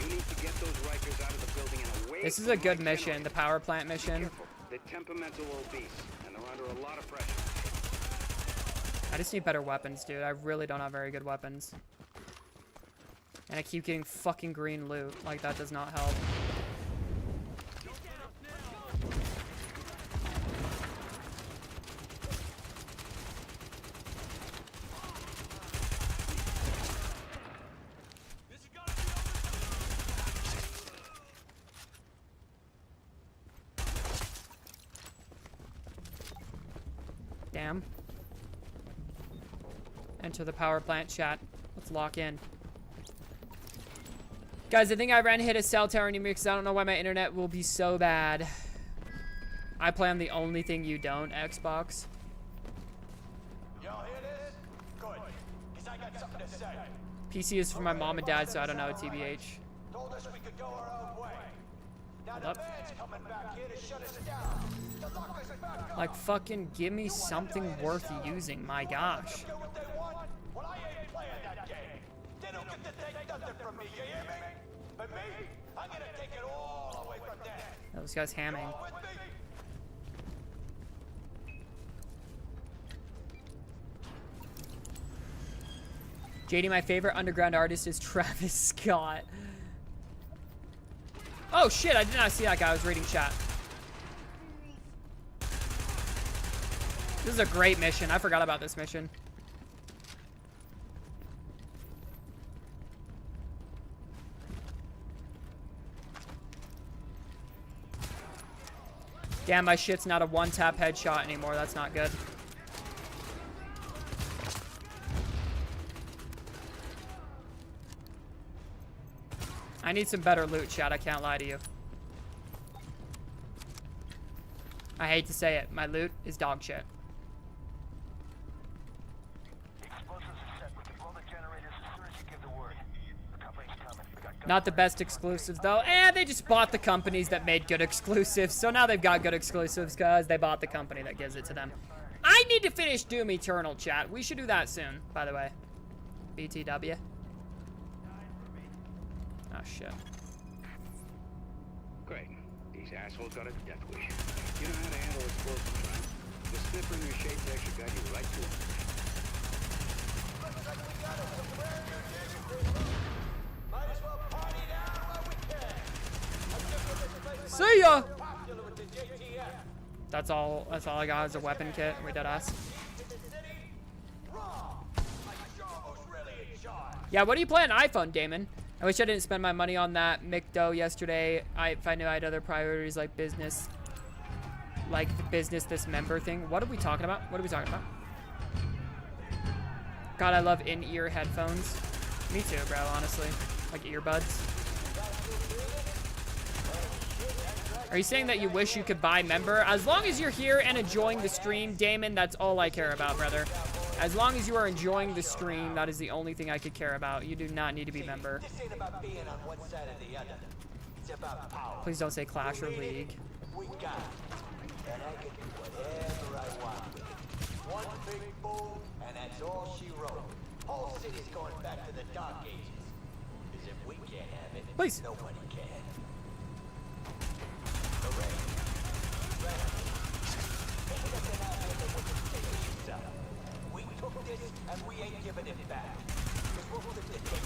You need to get those Rikers out of the building and away. This is a good mission, the power plant mission. They're temperamental obese, and they're under a lot of pressure. I just need better weapons, dude. I really don't have very good weapons. And I keep getting fucking green loot. Like, that does not help. Damn. Enter the power plant chat. Let's lock in. Guys, I think I ran hit a cell tower in because I don't know why my internet will be so bad. I play on the only thing you don't, Xbox. Y'all hear this? Good. Cause I got something to say. PC is for my mom and dad, so I don't know, TBH. Told us we could go our own way. Now the man's coming back here to shut us down. To lock us back. Like, fucking give me something worth using, my gosh. Get what they want? Well, I ain't playing that game. They don't get to take nothing from me, you hear me? But me, I'm gonna take it all away from them. Oh, this guy's hamming. All with me? JD, my favorite underground artist is Travis Scott. Oh shit, I did not see that guy. I was reading chat. This is a great mission. I forgot about this mission. Damn, my shit's not a one-tap headshot anymore. That's not good. I need some better loot, chat. I can't lie to you. I hate to say it. My loot is dog shit. Explosives are set. We can blow the generators as soon as you give the word. The company's coming. We got guns. Not the best exclusives, though. They just bought the companies that made good exclusives. So now they've got good exclusives because they bought the company that gives it to them. I need to finish Doom Eternal, chat. We should do that soon, by the way. BTW. Oh, shit. Great. These assholes got a death wish. You know how to handle explosives, right? The snipper in your shade texture got you right to it. Might as well party down while we can. See ya! That's all I got is a weapon kit. We dead ass. Yeah, what do you play on iPhone, Damon? I wish I didn't spend my money on that McDo yesterday. If I knew I had other priorities like business. Like the business, this member thing. What are we talking about? What are we talking about? God, I love in-ear headphones. Me too, bro, honestly. Like earbuds. Are you saying that you wish you could buy member? As long as you're here and enjoying the stream, Damon, that's all I care about, brother. As long as you are enjoying the stream, that is the only thing I could care about. You do not need to be member. This ain't about being on one side or the other. It's about power. Please don't say Clash or League. We got it. And I can do whatever I want with it. One big boom, and that's all she wrote. Whole city's going back to the Dark Ages. Because if we can't have it, Please. nobody can. Hooray. We took this and we ain't giving it back. Because we'll put this thing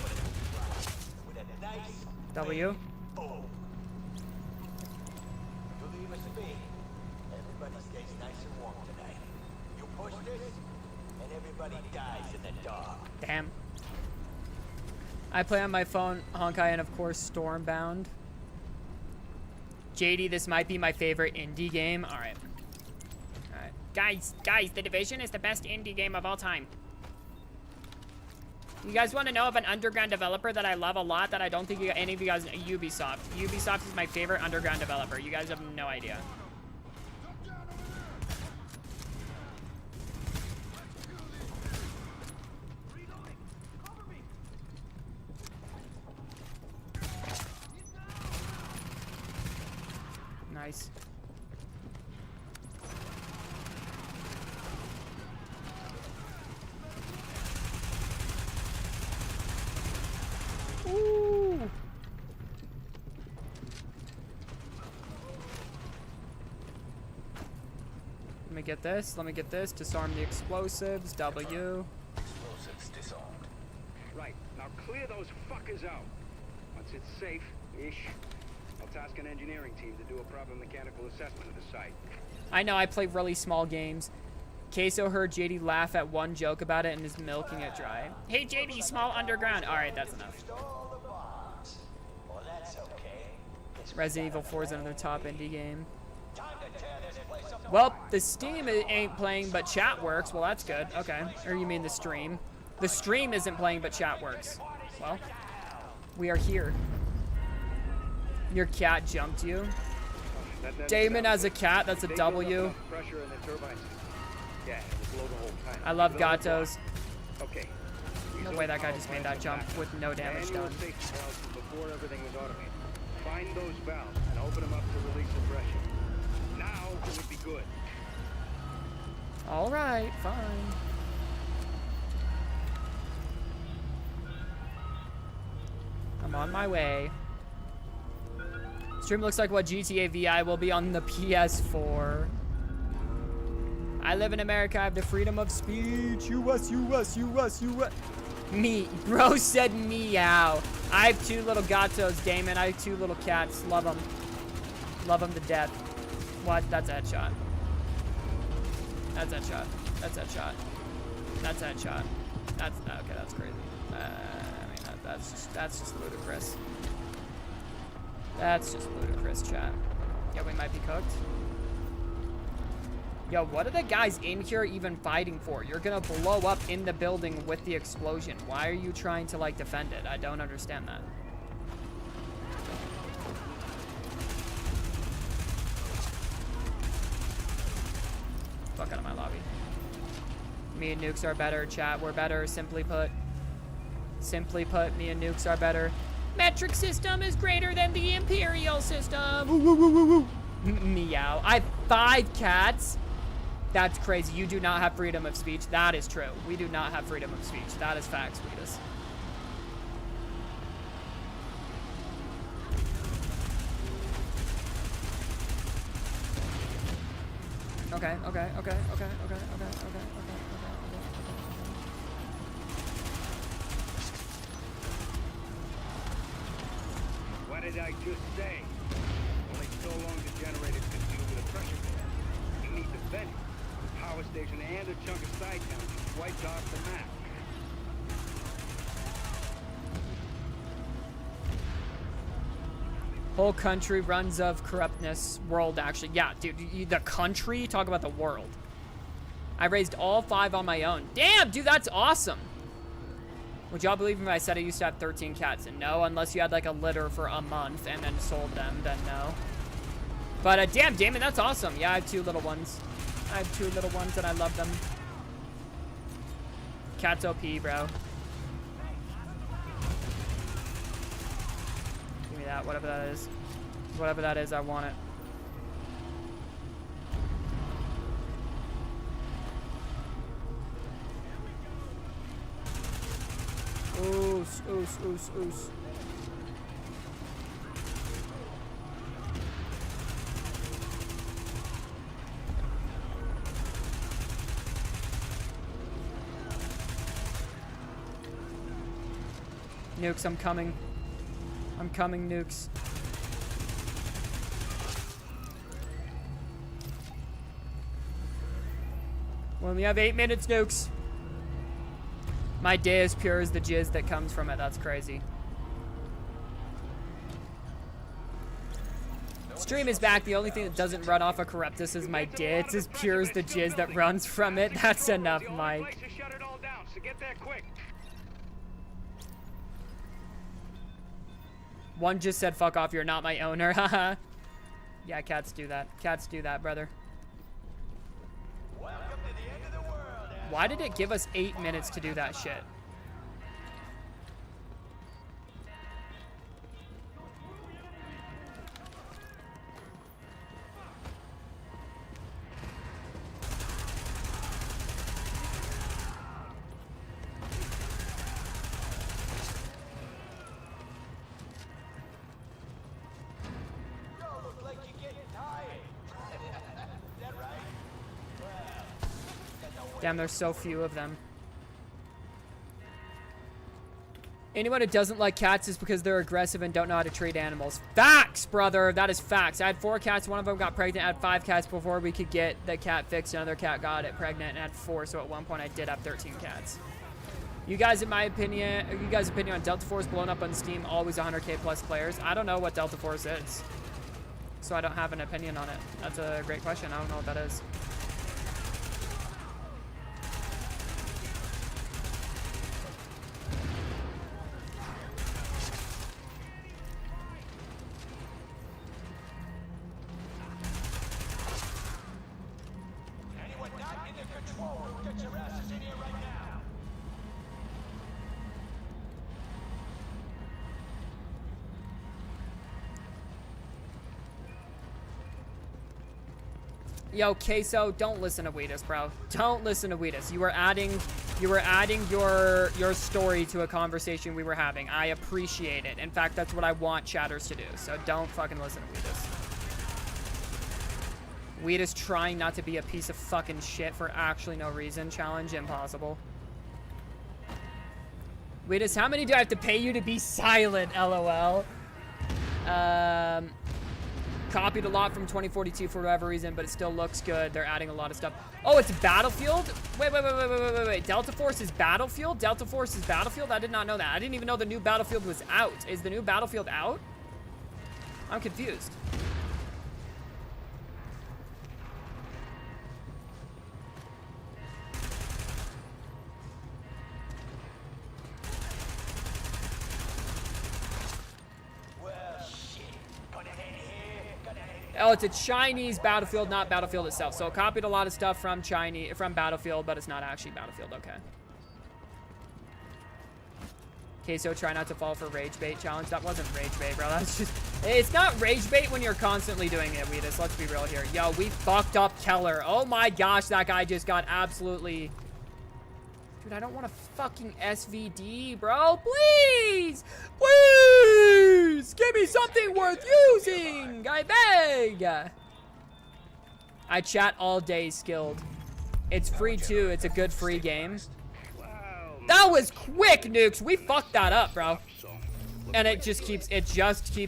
with a nice W. boom. You leave us be. Everybody stays nice and warm tonight. You push this, and everybody dies in the dark. Damn. I play on my phone, Honkai, and of course Stormbound. JD, this might be my favorite indie game. Alright. Alright. Guys, The Division is the best indie game of all time. You guys want to know of an underground developer that I love a lot that I don't think any of you guys know? Ubisoft. Ubisoft is my favorite underground developer. You guys have no idea. Nice. me get this. Let me get this. Disarm the explosives. W. Explosives disarmed. Right. Now clear those fuckers out. Once it's safe-ish, I'll task an engineering team to do a proper mechanical assessment of the site. I know, I play really small games. Queso heard JD laugh at one joke about it and is milking it dry. Hey JD, small underground. Alright, that's enough. Well, that's okay. Resident Evil 4 is another top indie game. Well, the Steam ain't playing, but chat works. Well, that's good. Okay. Or you mean the stream. The stream isn't playing, but chat works. Well, we are here. Your cat jumped you. Damon as a cat, that's a W. Pressure in the turbines. Yeah, it'll blow the whole time. I love gatos. Okay. No way that guy just made that jump with no damage done. Before everything was automated. Find those valves and open them up to release the pressure. Now it would be good. All right, fine. I'm on my way. Stream looks like what GTA VI will be on the PS4. I live in America. I have the freedom of speech. US. Me. Bro said meow. I have 2 little gatos, Damon. I have 2 little cats. Love them. Love them to death. What? That's a headshot. That's a headshot. That's a headshot. That's a headshot. That's okay. That's crazy. I mean, that's just ludicrous. That's just ludicrous, chat. Yeah, we might be cooked. Yo, what are the guys in here even fighting for? You're gonna blow up in the building with the explosion. Why are you trying to, like, defend it? I don't understand that. Fuck out of my lobby. Me and Nukes are better, chat. We're better, simply put. Simply put, me and Nukes are better. Metric system is greater than the Imperial system. Woo, woo, woo, woo, woo. Meow. I have 5 cats. That's crazy. You do not have freedom of speech. That is true. We do not have freedom of speech. That is facts, Weedus. Okay. What did I just say? Only so long the generators can deal with a pressure grid. You need the vent, the power station, and a chunk of side town just wiped off the map. Whole country runs of corruptness. World, actually. Yeah, dude, the country? Talk about the world. I raised all 5 on my own. Damn, dude, that's awesome. Would y'all believe me if I said I used to have 13 cats? And no, unless you had like a litter for a month and then sold them, then no. But damn, Damon, that's awesome. Yeah, I have 2 little ones. I have 2 little ones and I love them. Cats OP, bro. Give me that, whatever that is. Whatever that is, I want it. Oos. Nukes, I'm coming. I'm coming, Nukes. We only have 8 minutes, Nukes. My day is pure as the jizz that comes from it. That's crazy. Stream is back. The only thing that doesn't run off of Corruptus is my day. It's as pure as the jizz that runs from it. That's enough, Mike. One just said, fuck off, you're not my owner. Haha. Yeah, cats do that. Cats do that, brother. Why did it give us 8 minutes to do that shit? Damn, there's so few of them. Anyone who doesn't like cats is because they're aggressive and don't know how to treat animals. Facts, brother. That is facts. I had 4 cats. One of them got pregnant. I had 5 cats before we could get the cat fixed. Another cat got it pregnant and had 4. So at one point I did have 13 cats. You guys, in my opinion, on Delta Force blowing up on Steam, always 100K plus players. I don't know what Delta Force is, so I don't have an opinion on it. That's a great question. I don't know what that is. Anyone not in the control room, get your asses in here right now. Yo, Queso, don't listen to Weedus, bro. Don't listen to Weedus. You were adding your story to a conversation we were having. I appreciate it. In fact, that's what I want chatters to do. So don't fucking listen to Weedus. Weedus trying not to be a piece of fucking shit for actually no reason. Challenge impossible. Weedus, how many do I have to pay you to be silent? LOL. Copied a lot from 2042 for whatever reason, but it still looks good. They're adding a lot of stuff. Oh, it's Battlefield? Wait. Delta Force is Battlefield? Delta Force is Battlefield? I did not know that. I didn't even know the new Battlefield was out. Is the new Battlefield out? I'm confused. Oh, it's a Chinese Battlefield, not Battlefield itself. So it copied a lot of stuff from Battlefield, but it's not actually Battlefield. Okay. Queso, try not to fall for rage bait challenge. That wasn't rage bait, bro. That's just... It's not rage bait when you're constantly doing it, Weedus. Let's be real here. Yo, we fucked up Keller. Oh my gosh, that guy just got absolutely... Dude, I don't want a fucking SVD, bro. Please! Please! Give me something worth using! I beg! I chat all day, Skilled. It's free, too. It's a good free game. That was quick, Nukes! We fucked that up, bro. And it just keeps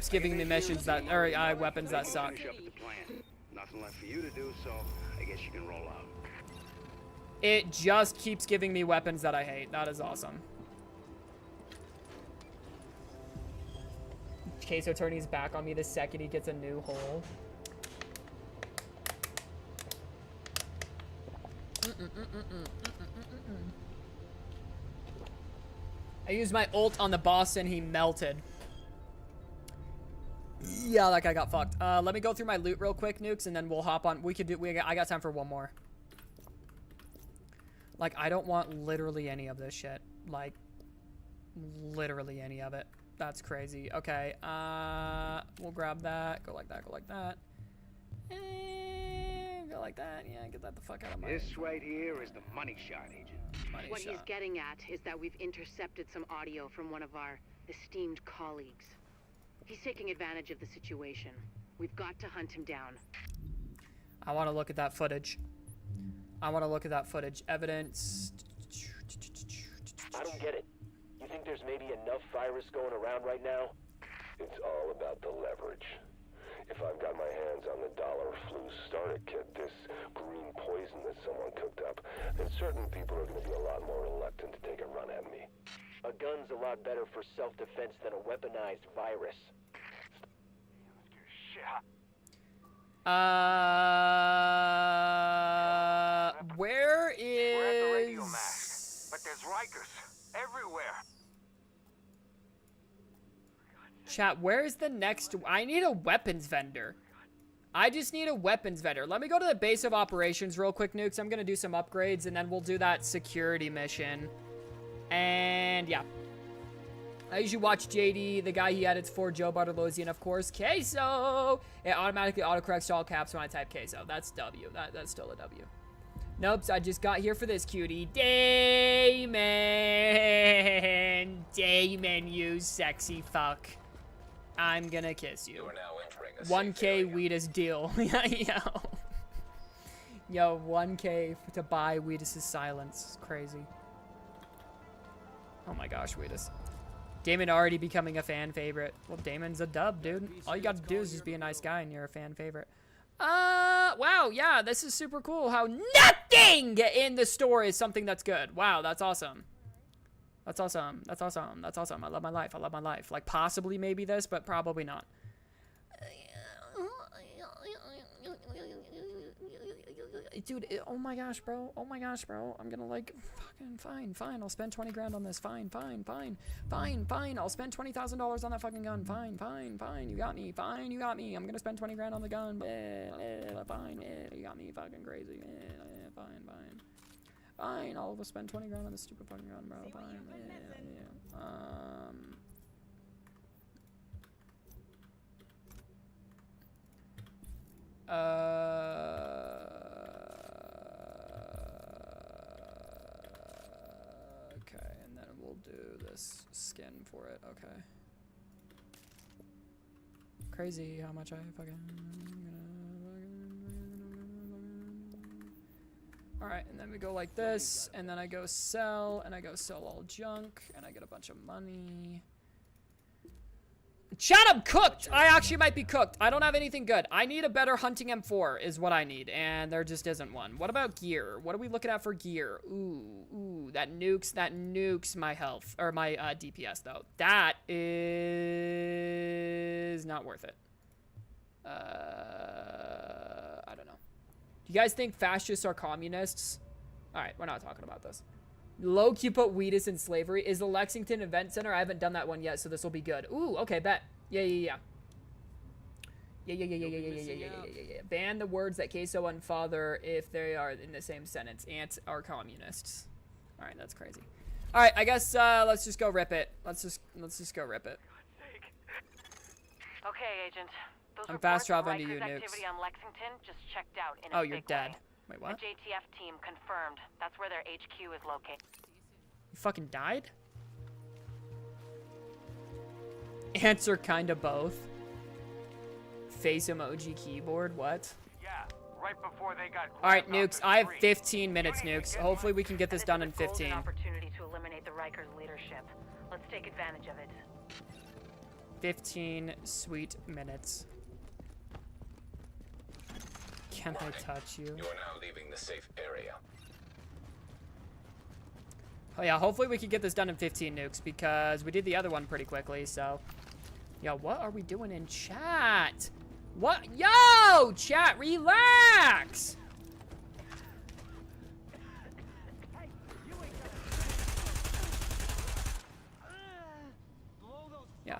giving me missions that, or weapons that suck. Nothing left for you to do, so I guess you can roll out. It just keeps giving me weapons that I hate. That is awesome. Queso turning his back on me the second he gets a new hole. I used my ult on the boss and he melted. Yeah, that guy got fucked. Let me go through my loot real quick, Nukes, and then we'll hop on. I got time for one more. Like, I don't want literally any of this shit. Like, literally any of it. That's crazy. Okay, we'll grab that. Go like that, go like that. And go like that. Yeah, get that the fuck out of my... This right here is the money shot, Agent. What he's getting at is that we've intercepted some audio from one of our esteemed colleagues. He's taking advantage of the situation. We've got to hunt him down. I want to look at that footage. Evidence. I don't get it. You think there's maybe enough virus going around right now? It's all about the leverage. If I've got my hands on the dollar flu starter kit, this green poison that someone cooked up, then certain people are going to be a lot more reluctant to take a run at me. A gun's a lot better for self-defense than a weaponized virus. Where is... We're at the radio mask, but there's Rikers everywhere. Chat, where's the next... I need a weapons vendor. I just need a weapons vendor. Let me go to the base of operations real quick, Nukes. I'm going to do some upgrades, and then we'll do that security mission. And, yeah. I usually watch JD, the guy he edits for, Joe Bartolozzi, of course, Queso. It automatically autocorrects to all caps when I type Queso. That's W. That's still a W. Nope, I just got here for this, cutie. Damon! Damon, you sexy fuck. I'm gonna kiss you. You are now entering a 1K Weedus deal. Yo. Yo, 1K to buy Weedus' silence. It's crazy. Oh my gosh, Weedus. Damon already becoming a fan favorite. Well, Damon's a dub, dude. All you gotta do is just be a nice guy and you're a fan favorite. Wow, yeah, this is super cool how nothing in the store is something that's good. Wow, that's awesome. That's awesome. That's awesome. That's awesome. I love my life. I love my life. Like, possibly maybe this, but probably not. Dude, oh my gosh, bro. Oh my gosh, bro. I'm gonna, like, fucking fine. I'll spend 20 grand on this. Fine. I'll spend $20,000 on that fucking gun. Fine. You got me. Fine, you got me. I'm gonna spend 20 grand on the gun. Fine. You got me fucking crazy. Fine. I'll spend 20 grand on this stupid fucking gun, bro. Fine. Okay, and then we'll do this skin for it. Okay. Crazy how much I fucking... Alright, and then we go like this, and then I go sell, and I go sell all junk, and I get a bunch of money. Chat, I'm cooked! I actually might be cooked. I don't have anything good. I need a better hunting M4 is what I need, and there just isn't one. What about gear? What are we looking at for gear? Ooh, that nukes my health, or my DPS, though. That is not worth it. I don't know. Do you guys think fascists are communists? Alright, we're not talking about this. Low-key put Weedus in slavery. Is the Lexington Event Center? I haven't done that one yet, so this will be good. Ooh, okay, bet. Yeah. Ban the words that queso and father if they are in the same sentence. Ants are communists. Alright, that's crazy. Alright, I guess let's just go rip it. Let's just go rip it. Okay, Agent. I'm fast traveling to you, Nukes. Activity on Lexington just checked out in oh, you're dead. Wait, what? A JTF team confirmed. That's where their HQ is located. You fucking died? Answer kinda both. Face emoji keyboard, what? Yeah, right before they got... Alright, Nukes, I have 15 minutes, Nukes. Hopefully we can get this done in 15. An opportunity to eliminate the Rikers leadership. Let's take advantage of it. 15 sweet minutes. Can I touch you? You are now leaving the safe area. Oh yeah, hopefully we can get this done in 15 nukes because we did the other one pretty quickly, so. Yo, what are we doing in chat? What? Yo, chat, relax! Yeah.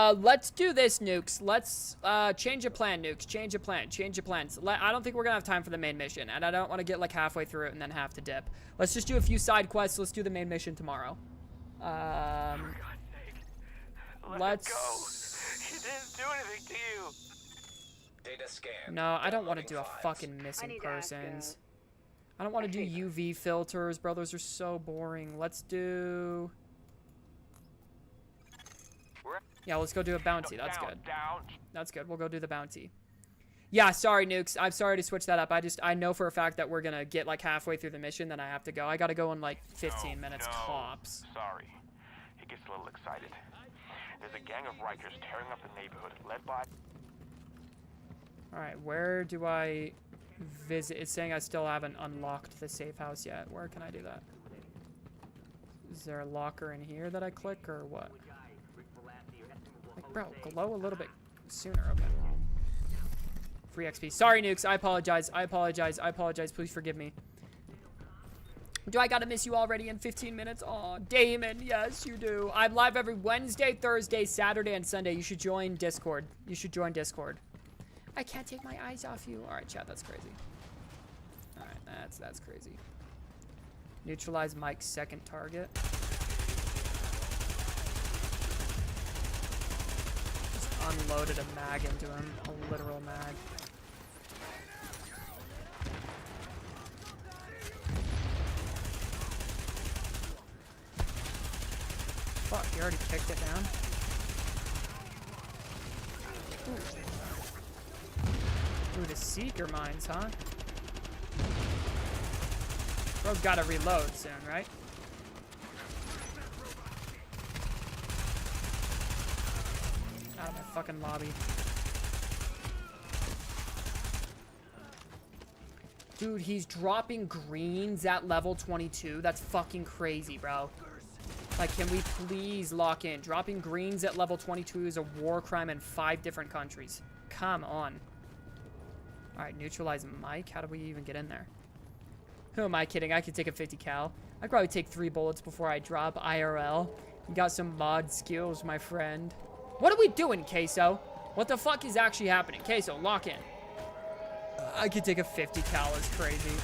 Let's do this, Nukes. Let's, change a plan, Nukes. Change a plan. Change of plans. I don't think we're gonna have time for the main mission, and I don't want to get, like, halfway through it and then have to dip. Let's just do a few side quests. Let's do the main mission tomorrow. For God's sake. Let it go. He didn't do anything to you. Data scan. No, I don't want to do a fucking missing persons. I don't want to do UV filters, bro. Those are so boring. Let's do... Yeah, let's go do a bounty. That's good. That's good. We'll go do the bounty. Yeah, sorry, Nukes. I'm sorry to switch that up. I know for a fact that we're gonna get like halfway through the mission, then I have to go. I gotta go in like 15 minutes tops. Sorry. He gets a little excited. There's a gang of Rikers tearing up the neighborhood, led by... Alright, where do I visit? It's saying I still haven't unlocked the safe house yet. Where can I do that? Is there a locker in here that I click, or what? Like, bro, glow a little bit sooner. Okay. Free XP. Sorry, Nukes. I apologize. I apologize. I apologize. Please forgive me. Do I gotta miss you already in 15 minutes? Aw, Damon. Yes, you do. I'm live every Wednesday, Thursday, Saturday, and Sunday. You should join Discord. You should join Discord. I can't take my eyes off you. All right, chat. That's crazy. All right, that's crazy. Neutralize Mike's second target. Just unloaded a mag into him. A literal mag. Fuck, he already kicked it down. Ooh, the Seeker mines, huh? Bro's gotta reload soon, right? Out of my fucking lobby. Dude, he's dropping greens at level 22. That's fucking crazy, bro. Like, can we please lock in? Dropping greens at level 22 is a war crime in 5 different countries. Come on. Alright, neutralize Mike. How do we even get in there? Who am I kidding? I could take a 50 cal. I'd probably take 3 bullets before I drop IRL. You got some mod skills, my friend. What are we doing, Queso? What the fuck is actually happening? Queso, lock in. I could take a 50 cal. It's crazy.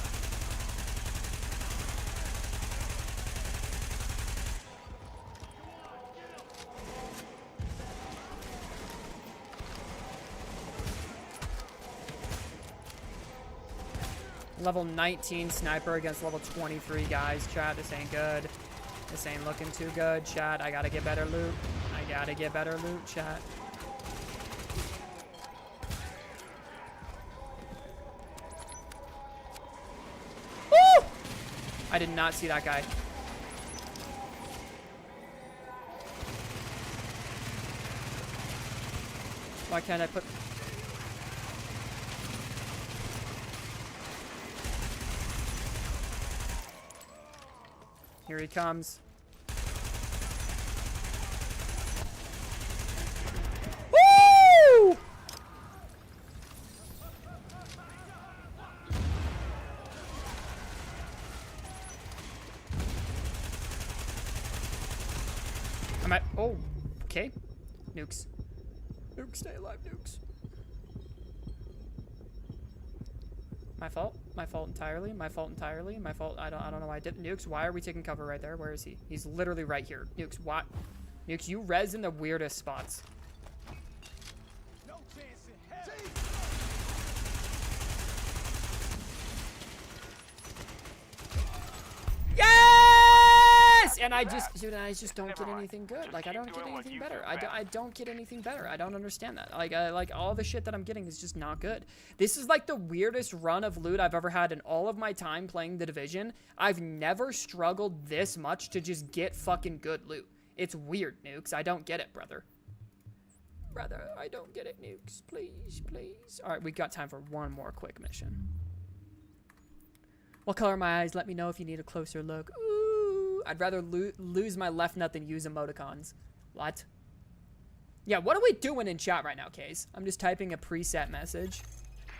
Level 19 sniper against level 23 guys. Chat, this ain't good. This ain't looking too good, chat. I gotta get better loot. I gotta get better loot, chat. Woo! I did not see that guy. Why can't I put... Here he comes. Woo! I'm at... Oh, okay. Nukes. Nukes, stay alive, nukes. My fault. My fault entirely. My fault entirely. My fault. I don't know why I did. Nukes, why are we taking cover right there? Where is he? He's literally right here. Nukes, what? Nukes, you res in the weirdest spots. No chance in hell. Yes! And I just, dude, I just don't get anything good. Like, I don't get anything better. I don't get anything better. I don't understand that. Like all the shit that I'm getting is just not good. This is like the weirdest run of loot I've ever had in all of my time playing The Division. I've never struggled this much to just get fucking good loot. It's weird, Nukes. I don't get it, brother. Brother, I don't get it, Nukes. Please, please. All right, we got time for one more quick mission. What color are my eyes? Let me know if you need a closer look. Ooh, I'd rather lose my left nut than use emoticons. What? Yeah, what are we doing in chat right now, Case? I'm just typing a preset message.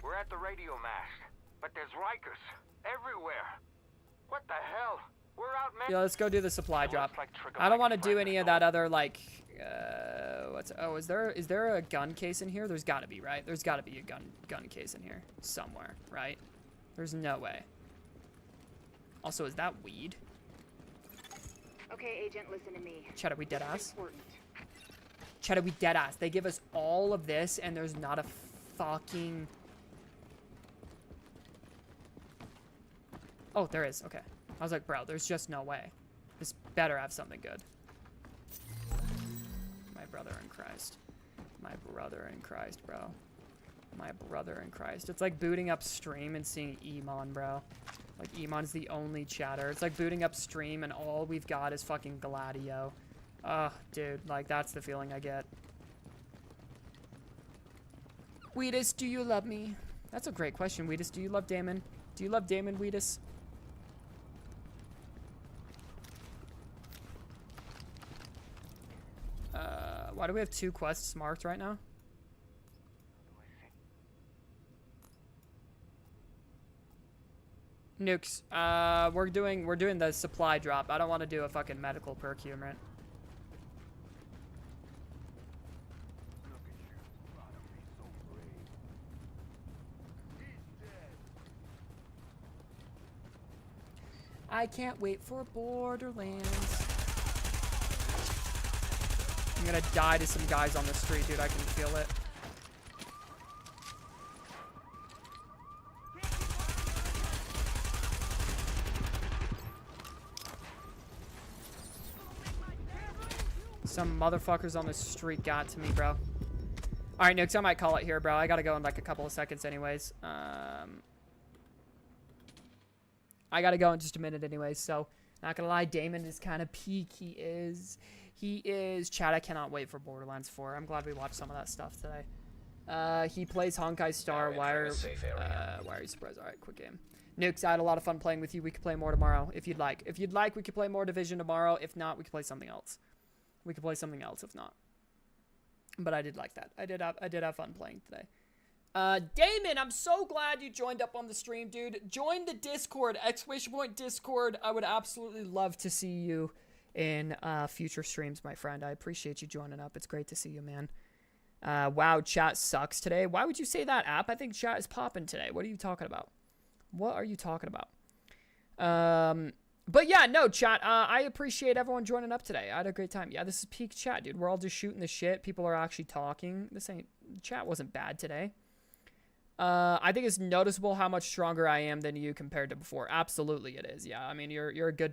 We're at the radio mast, but there's Rikers everywhere. What the hell? We're out, man. Yeah, let's go do the supply drop. I don't want to do any of that other, like, oh, is there a gun case in here? There's gotta be, right? There's gotta be a gun case in here somewhere, right? There's no way. Also, is that weed? Okay, Agent, listen to me. Chat, are we dead ass? Chat, are we dead ass? They give us all of this and there's not a fucking... Oh, there is. Okay. I was like, bro, there's just no way. This better have something good. My brother in Christ. My brother in Christ, bro. My brother in Christ. It's like booting up stream and seeing Emon, bro. Like, Emon's the only chatter. It's like booting up stream and all we've got is fucking Gladio. Ugh, dude. Like, that's the feeling I get. Wheatus, do you love me? That's a great question, Wheatus. Do you love Damon? Do you love Damon, Wheatus? Why do we have 2 quests marked right now? Nukes, we're doing the supply drop. I don't want to do a fucking medical procurement. I can't wait for Borderlands. I'm gonna die to some guys on the street, dude. I can feel it. Some motherfuckers on the street got to me, bro. All right, Nukes, I might call it here, bro. I gotta go in like a couple of seconds anyways. I gotta go in just a minute anyways, so not gonna lie, Damon is kind of peak. He is. Chad, I cannot wait for Borderlands 4. I'm glad we watched some of that stuff today. He plays Honkai Star. Why are you surprised? All right, quick game. Nukes, I had a lot of fun playing with you. We could play more tomorrow if you'd like. If you'd like, we could play more Division tomorrow. If not, we could play something else. If not. But I did like that. I did have fun playing today. Damon, I'm so glad you joined up on the stream, dude. Join the Discord, ! Discord. I would absolutely love to see you in future streams, my friend. I appreciate you joining up. It's great to see you, man. Wow, chat sucks today. Why would you say that, App? I think chat is popping today. What are you talking about? But yeah, no, chat. I appreciate everyone joining up today. I had a great time. Yeah, this is peak chat, dude. We're all just shooting the shit. People are actually talking. Chat wasn't bad today. I think it's noticeable how much stronger I am than you compared to before. Absolutely it is. Yeah, I mean, you're a good